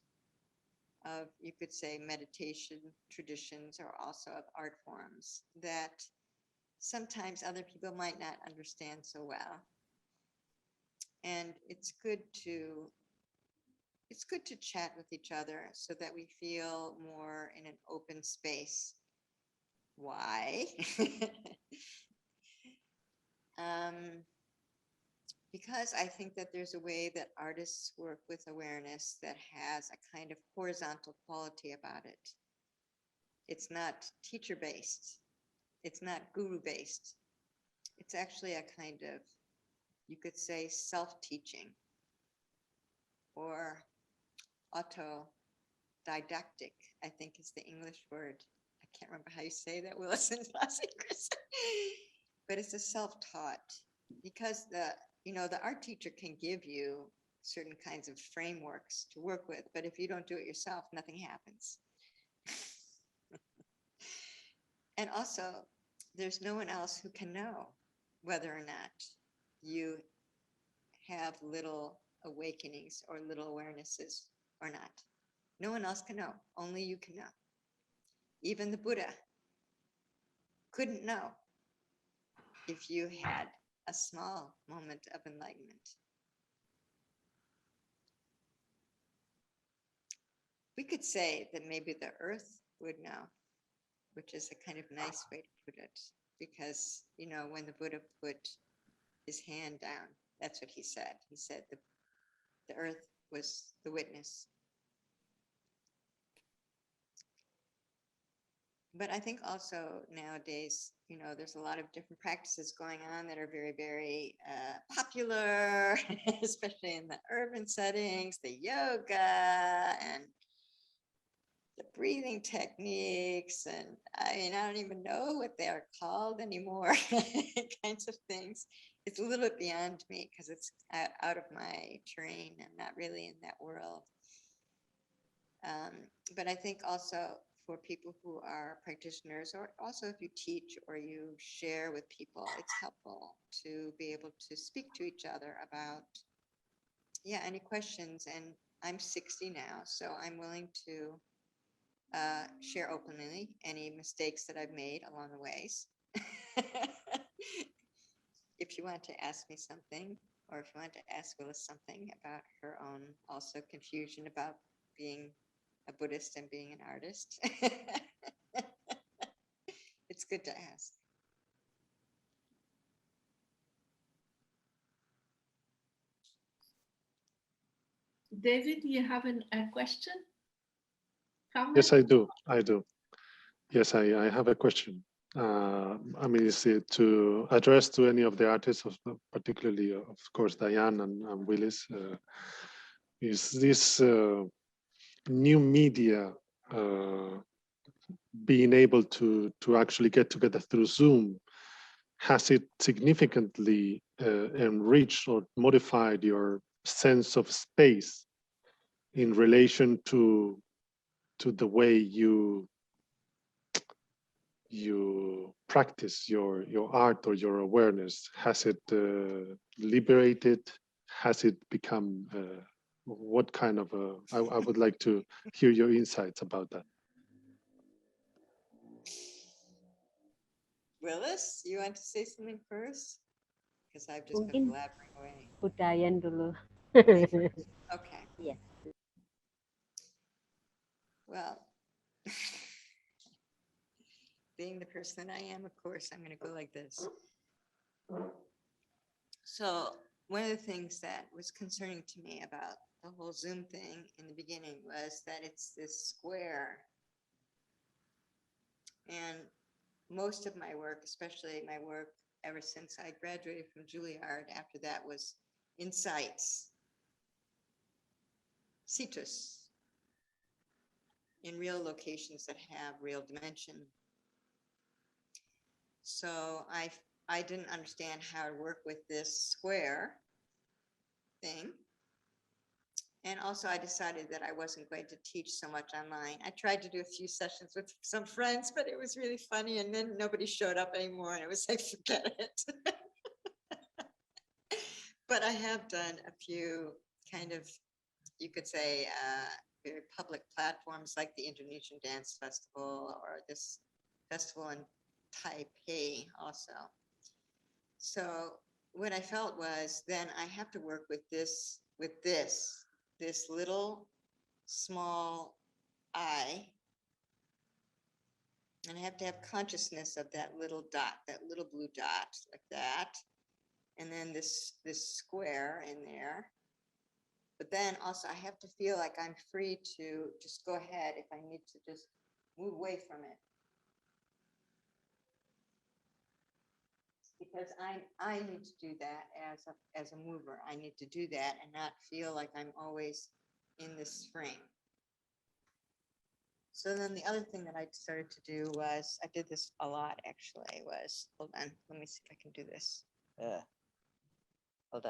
of, you could say, meditation traditions or also of art forms that sometimes other people might not understand so well. And it's good to chat with each other so that we feel more in an open space. Why? Because I think that there's a way that artists work with awareness that has a kind of horizontal quality about it. It's not teacher-based. It's not guru-based. It's actually a kind of, you could say, self-teaching or autodidactic, I think is the English word. I can't remember how you say that, Willis and Chris. But it's a self-taught, because the art teacher can give you certain kinds of frameworks to work with, but if you don't do it yourself, nothing happens. And also, there's no one else who can know whether or not you have little awakenings or little awarenesses or not. No one else can know. Only you can know. Even the Buddha couldn't know if you had a small moment of enlightenment. We could say that maybe the earth would know, which is a kind of nice way to put it, because, when the Buddha put his hand down, that's what he said. He said the earth was the witness. But I think also nowadays, there's a lot of different practices going on that are very, very popular, especially in the urban settings, the yoga and the breathing techniques. And I don't even know what they are called anymore, kinds of things. It's a little bit beyond me because it's out of my terrain. I'm not really in that world. But I think also for people who are practitioners, or also if you teach or you share with people, it's helpful to be able to speak to each other about, any questions. And I'm 60 now, so I'm willing to share openly any mistakes that I've made along the ways. If you want to ask me something, or if you want to ask Willis something about her own also confusion about being a Buddhist and being an artist. It's good to ask. David, do you have a question? Comment? Yes, I do. I do. Yes, I have a question. I mean, is it to address to any of the artists, particularly, of course, Diane and Willis? Is this new media being able to actually get together through Zoom, has it significantly enriched or modified your sense of space in relation to the way you practice your art or your awareness? Has it liberated? Has it become what kind of I would like to hear your insights about that. Willis, you want to say something first? Because I've just been Mungkin blabbering away. Budayan dulu. Me first. Okay. Yes. Well, being the person that I am, of course, I'm going to go like this. So one of the things that was concerning to me about the whole Zoom thing in the beginning was that it's this square. And most of my work, especially my work ever since I graduated from Juilliard, after that was in sites, situs, in real locations that have real dimension. So I didn't understand how to work with this square thing. And also I decided that I wasn't going to teach so much online. I tried to do a few sessions with some friends, but it was really funny. And then nobody showed up anymore. And it was like, forget it. But I have done a few kind of, you could say, very public platforms like the Indonesian Dance Festival or this festival in Taipei also. So what I felt was then I have to work with this little small eye, and I have to have consciousness of that little dot, that little blue dot, like that, and then this square in there. But then also I have to feel like I'm free to just go ahead if I need to just move away from it. Because I need to do that as a mover. I need to do that and not feel like I'm always in this frame. So then the other thing that I started to do was, I did this a lot actually, was, hold on, let me see if I can do this. Hold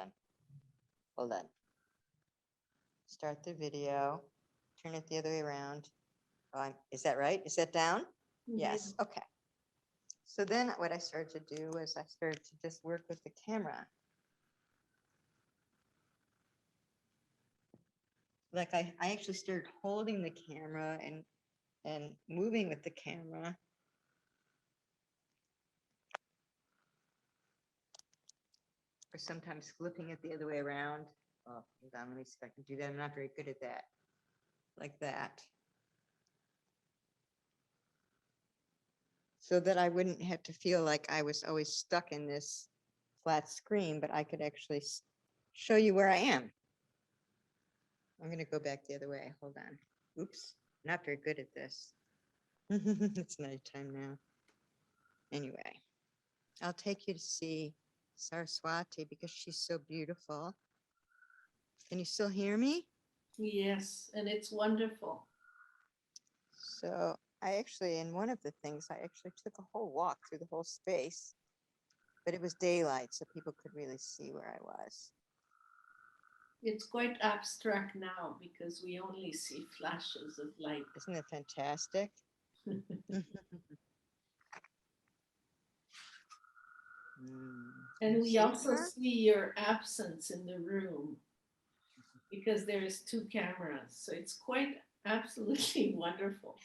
on. Start the video, turn it the other way around. Is that right? Is that down? Mm-hmm. Yes, okay. So then what I started to do was I started to just work with the camera. Like I actually started holding the camera and moving with the camera. Or sometimes flipping it the other way around. Oh, hold on, let me see if I can do that. I'm not very good at that. Like that. So that I wouldn't have to feel like I was always stuck in this flat screen, but I could actually show you where I am. I'm going to go back the other way. Hold on. Oops, not very good at this. It's nighttime now. Anyway, I'll take you to see Saraswati because she's so beautiful. Can you still hear me? Yes, and it's wonderful. So I actually, in one of the things, I actually took a whole walk through the whole space, but it was daylight, so people could really see where I was. It's quite abstract now because we only see flashes of light. Isn't it fantastic? And we also see your absence in the room because there is 2 cameras. So it's quite absolutely wonderful.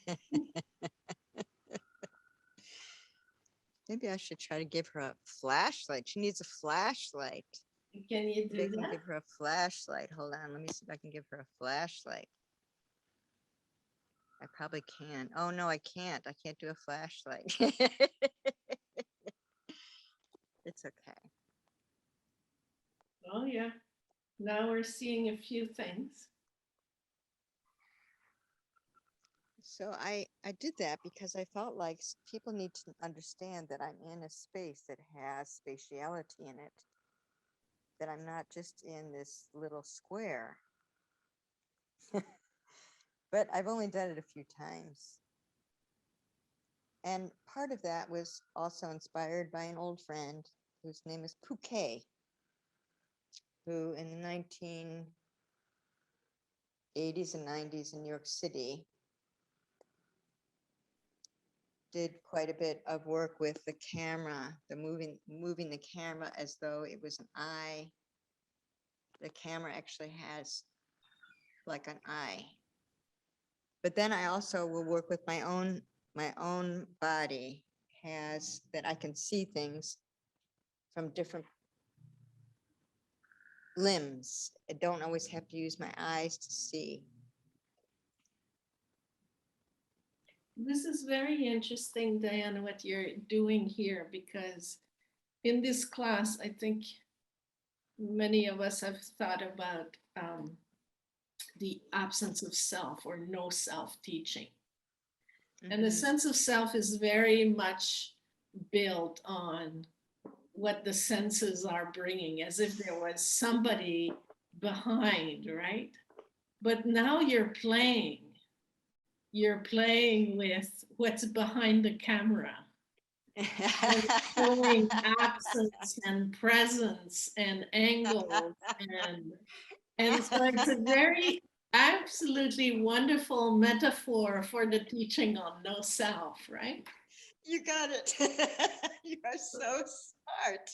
Maybe I should try to give her a flashlight. She needs a flashlight. Can you do I can that? give her a flashlight. Hold on, let me see if I can give her a flashlight. I probably can. Oh, no, I can't. I can't do a flashlight. It's okay. Oh, yeah. Now we're seeing a few things. So I did that because I felt like people need to understand that I'm in a space that has spatiality in it, that I'm not just in this little square. But I've only done it a few times. And part of that was also inspired by an old friend whose name is Pouquet, who in the 1980s and 90s in New York City did quite a bit of work with the camera, the moving the camera as though it was an eye. The camera actually has like an eye. But then I also will work with my own body, has that I can see things from different limbs. I don't always have to use my eyes to see. This is very interesting, Diana, what you're doing here, because in this class, I think many of us have thought about the absence of self or no self teaching. And the sense of self is very much built on what the senses are bringing, as if there was somebody behind, right? But now you're playing with what's behind the camera. And showing absence and presence and angles and so it's a very absolutely wonderful metaphor for the teaching on no self, right? You got it. You are so smart.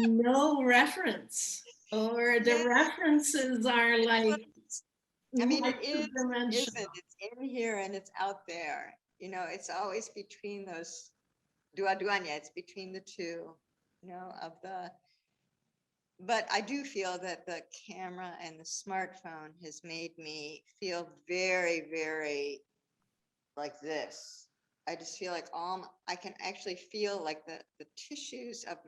No reference, or the references are like, I mean, it is, multidimensional. isn't. It's in here and it's out there. You know, it's always between those dua-duanya. It's between the two, you know, of the. But I do feel that the camera and the smartphone has made me feel very, very like this. I just feel like I can actually feel like the tissues of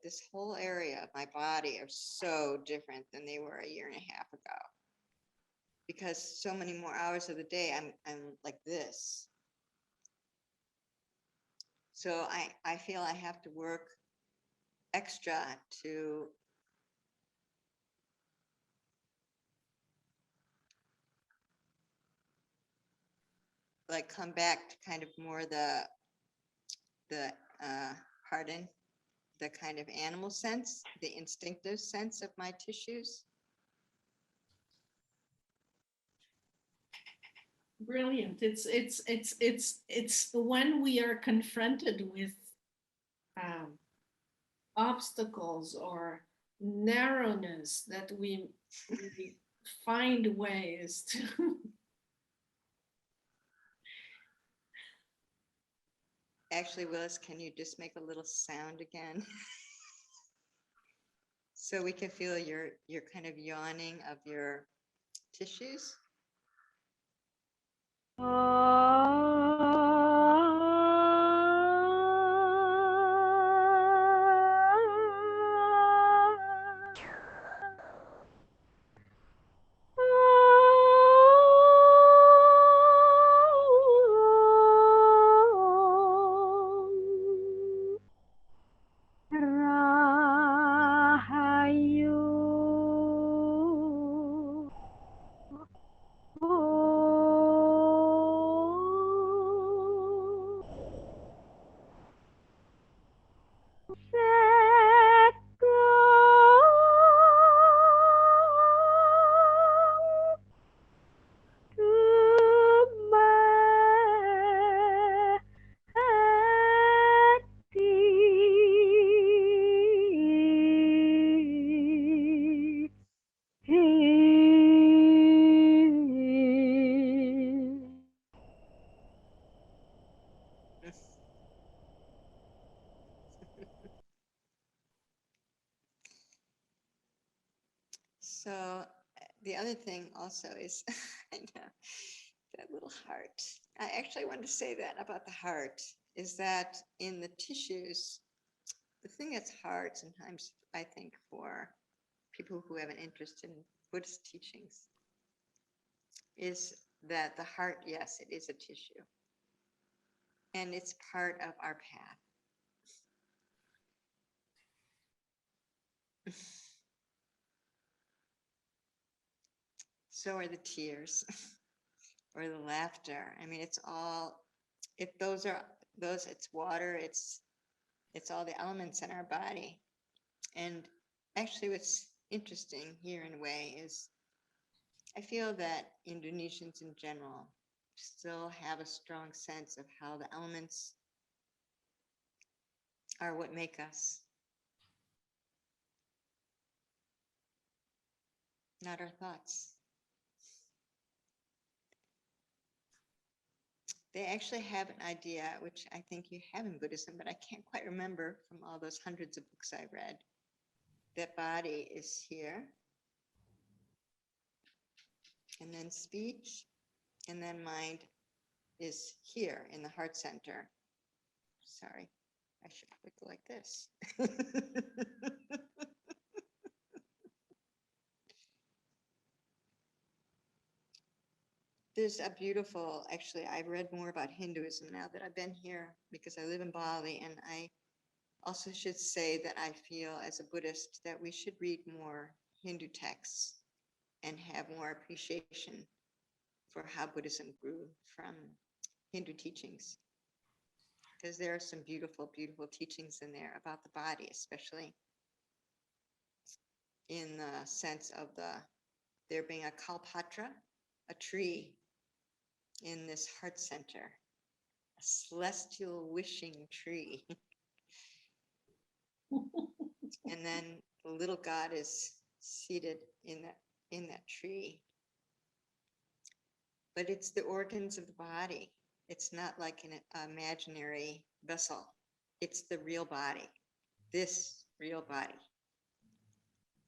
this whole area of my body are so different than they were a year and a half ago. Because so many more hours of the day, I'm like this. So I feel I have to work extra to like come back to kind of more the pardon, the kind of animal sense, the instinctive sense of my tissues. Brilliant. It's when we are confronted with obstacles or narrowness that we find ways to Actually, Willis, can you just make a little sound again? So we can feel your kind of yawning of your tissues. So the other thing also is, I know, that little heart. I actually wanted to say that about the heart, is that in the tissues, the thing that's hard sometimes, I think, for people who have an interest in Buddhist teachings is that the heart, yes, it is a tissue. And it's part of our path. So are the tears or the laughter. I mean, it's all, if those, it's water, it's all the elements in our body. And actually what's interesting here in a way is I feel that Indonesians in general still have a strong sense of how the elements are what make us, not our thoughts. They actually have an idea, which I think you have in Buddhism, but I can't quite remember from all those hundreds of books I read, that body is here, and then speech, and then mind is here in the heart center. Sorry, I should probably go like this. There's a beautiful, actually, I've read more about Hinduism now that I've been here because I live in Bali, and I also should say that I feel as a Buddhist that we should read more Hindu texts and have more appreciation for how Buddhism grew from Hindu teachings. Because there are some beautiful, beautiful teachings in there about the body, especially in the sense of there being a kalpatra, a tree in this heart center, a celestial wishing tree. And then the little God is seated in that tree. But it's the organs of the body. It's not like an imaginary vessel. It's the real body, this real body.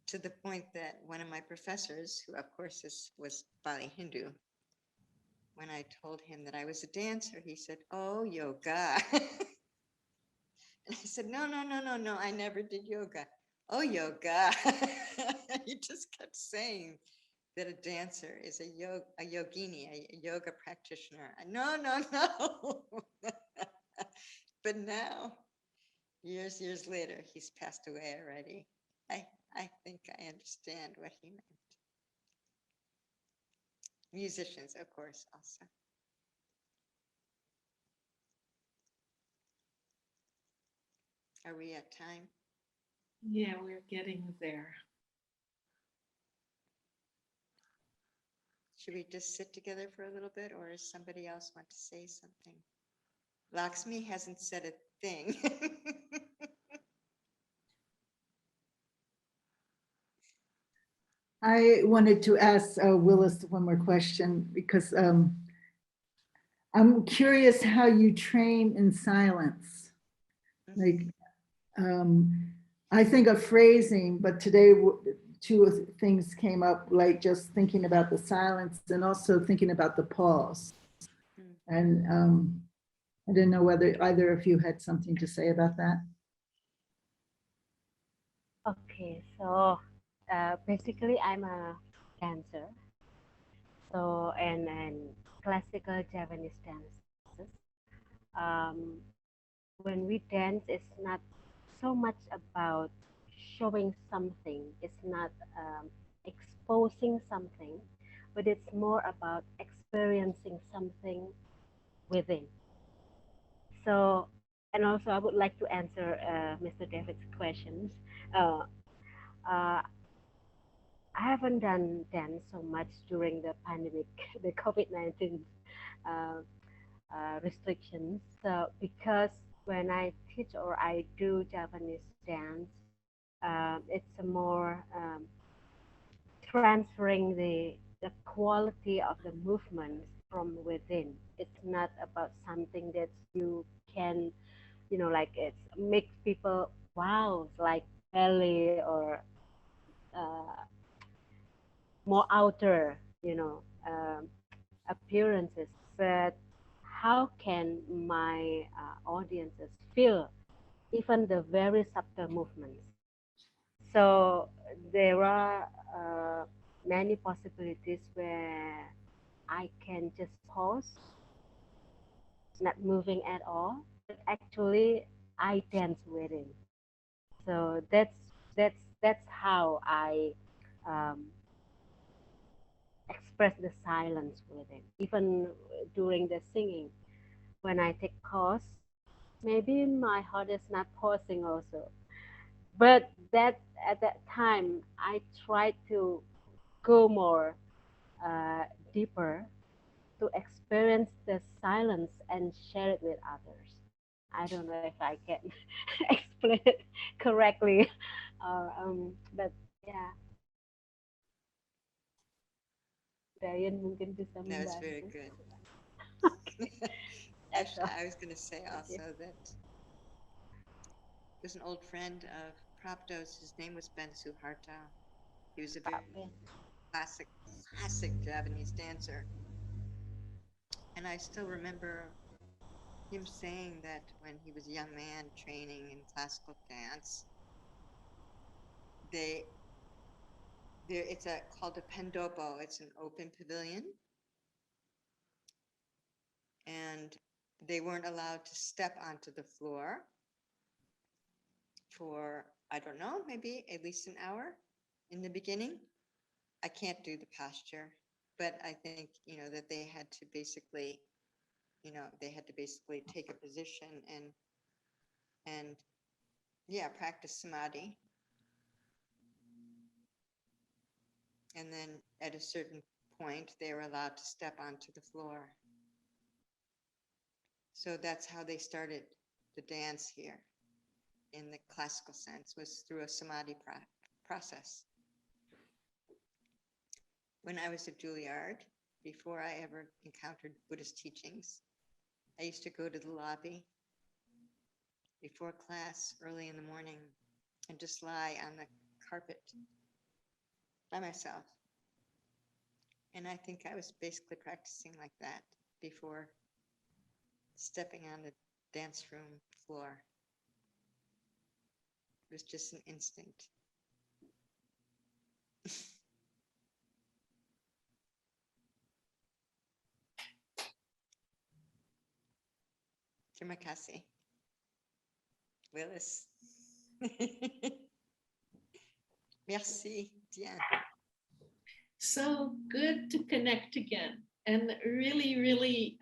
To the point that one of my professors, who of course was Bali Hindu, when I told him that I was a dancer, he said, "Oh, yoga." And I said, "No, no, no, no, no, I never did yoga." "Oh, yoga." He just kept saying that a dancer is a yogini, a yoga practitioner. No, no, no. But now, years later, he's passed away already. I think I understand what he meant. Musicians, of course, also. Are we at time? Yeah, we're getting there. Should we just sit together for a little bit, or does somebody else want to say something? Lakshmi hasn't said a thing. I wanted to ask Willis one more question because I'm curious how you train in silence. Like, I think of phrasing, but today two things came up, like just thinking about the silence and also thinking about the pause. And I didn't know whether either of you had something to say about that. Okay, so basically I'm a dancer. So, and classical Japanese dances. When we dance, it's not so much about showing something. It's not exposing something, but it's more about experiencing something within. So, and also I would like to answer Mr. David's questions. I haven't done dance so much during the pandemic, the COVID-19 restrictions. So because when I teach or I do Japanese dance, it's a more transferring the quality of the movements from within. It's not about something that you can, like it makes people wow, like belly or more outer, appearances, but how can my audiences feel even the very subtle movements? So there are many possibilities where I can just pause, not moving at all, but actually I dance with it. So that's how I um, express the silence with it. Even during the singing, when I take pause, maybe my heart is not pausing also. But that at that time, I try to go more deeper to experience the silence and share it with others. I don't know if I can explain it correctly, but yeah, Diane mungkin bisa That was very membantu. good. That's Actually, all. I was going to say Thank you. also that there's an old friend of Prapto's. His name was Ben Suharto. He was a very classic Javanese dancer. And I still remember him saying that when he was a young man training in classical dance, it's called a pendopo. It's an open pavilion, and they weren't allowed to step onto the floor for, I don't know, maybe at least an hour in the beginning. I can't do the posture, but I think, that they had to basically, take a position and yeah, practice samadhi. And then at a certain point, they were allowed to step onto the floor. So that's how they started the dance here in the classical sense, was through a samadhi process. When I was at Juilliard, before I ever encountered Buddhist teachings, I used to go to the lobby before class early in the morning and just lie on the carpet by myself. And I think I was basically practicing like that before stepping on the dance room floor. It was just an instinct. Terima kasih, Willis. Merci, Diane. So good to connect again. And really, really,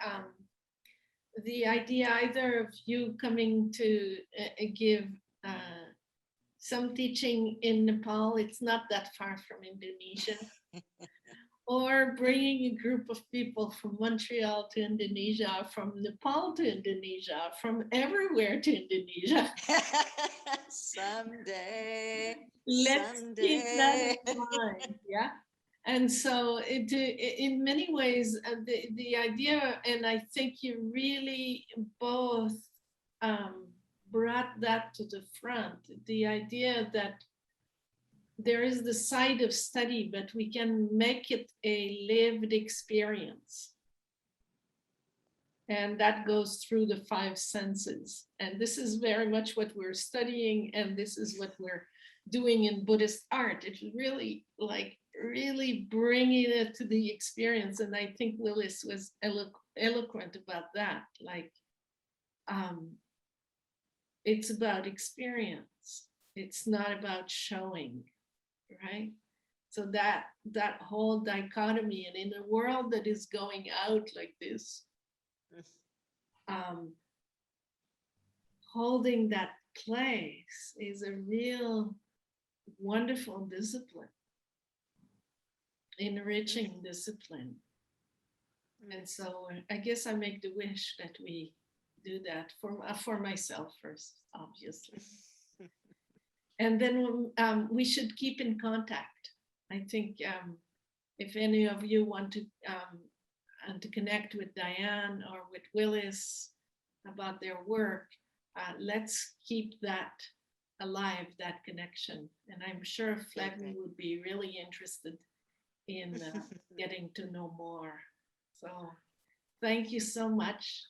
the idea either of you coming to give some teaching in Nepal, it's not that far from Indonesia, or bringing a group of people from Montreal to Indonesia, from Nepal to Indonesia, from everywhere to Indonesia. Someday. Let's keep that in mind, yeah. And so in many ways, the idea, and I think you really both brought that to the front, the idea that there is the side of study, but we can make it a lived experience. And that goes through the five senses. And this is very much what we're studying, and this is what we're doing in Buddhist art. It's really really bringing it to the experience. And I think Willis was eloquent about that. It's about experience. It's not about showing, right? So that whole dichotomy, and in a world that is going out like this, holding that place is a real wonderful discipline, enriching discipline. And so I guess I make the wish that we do that for myself first, obviously. And then we should keep in contact. I think if any of you want to connect with Diane or with Willis about their work, let's keep that alive, that connection. And I'm sure Flavie would be really interested in getting to know more. So thank you so much.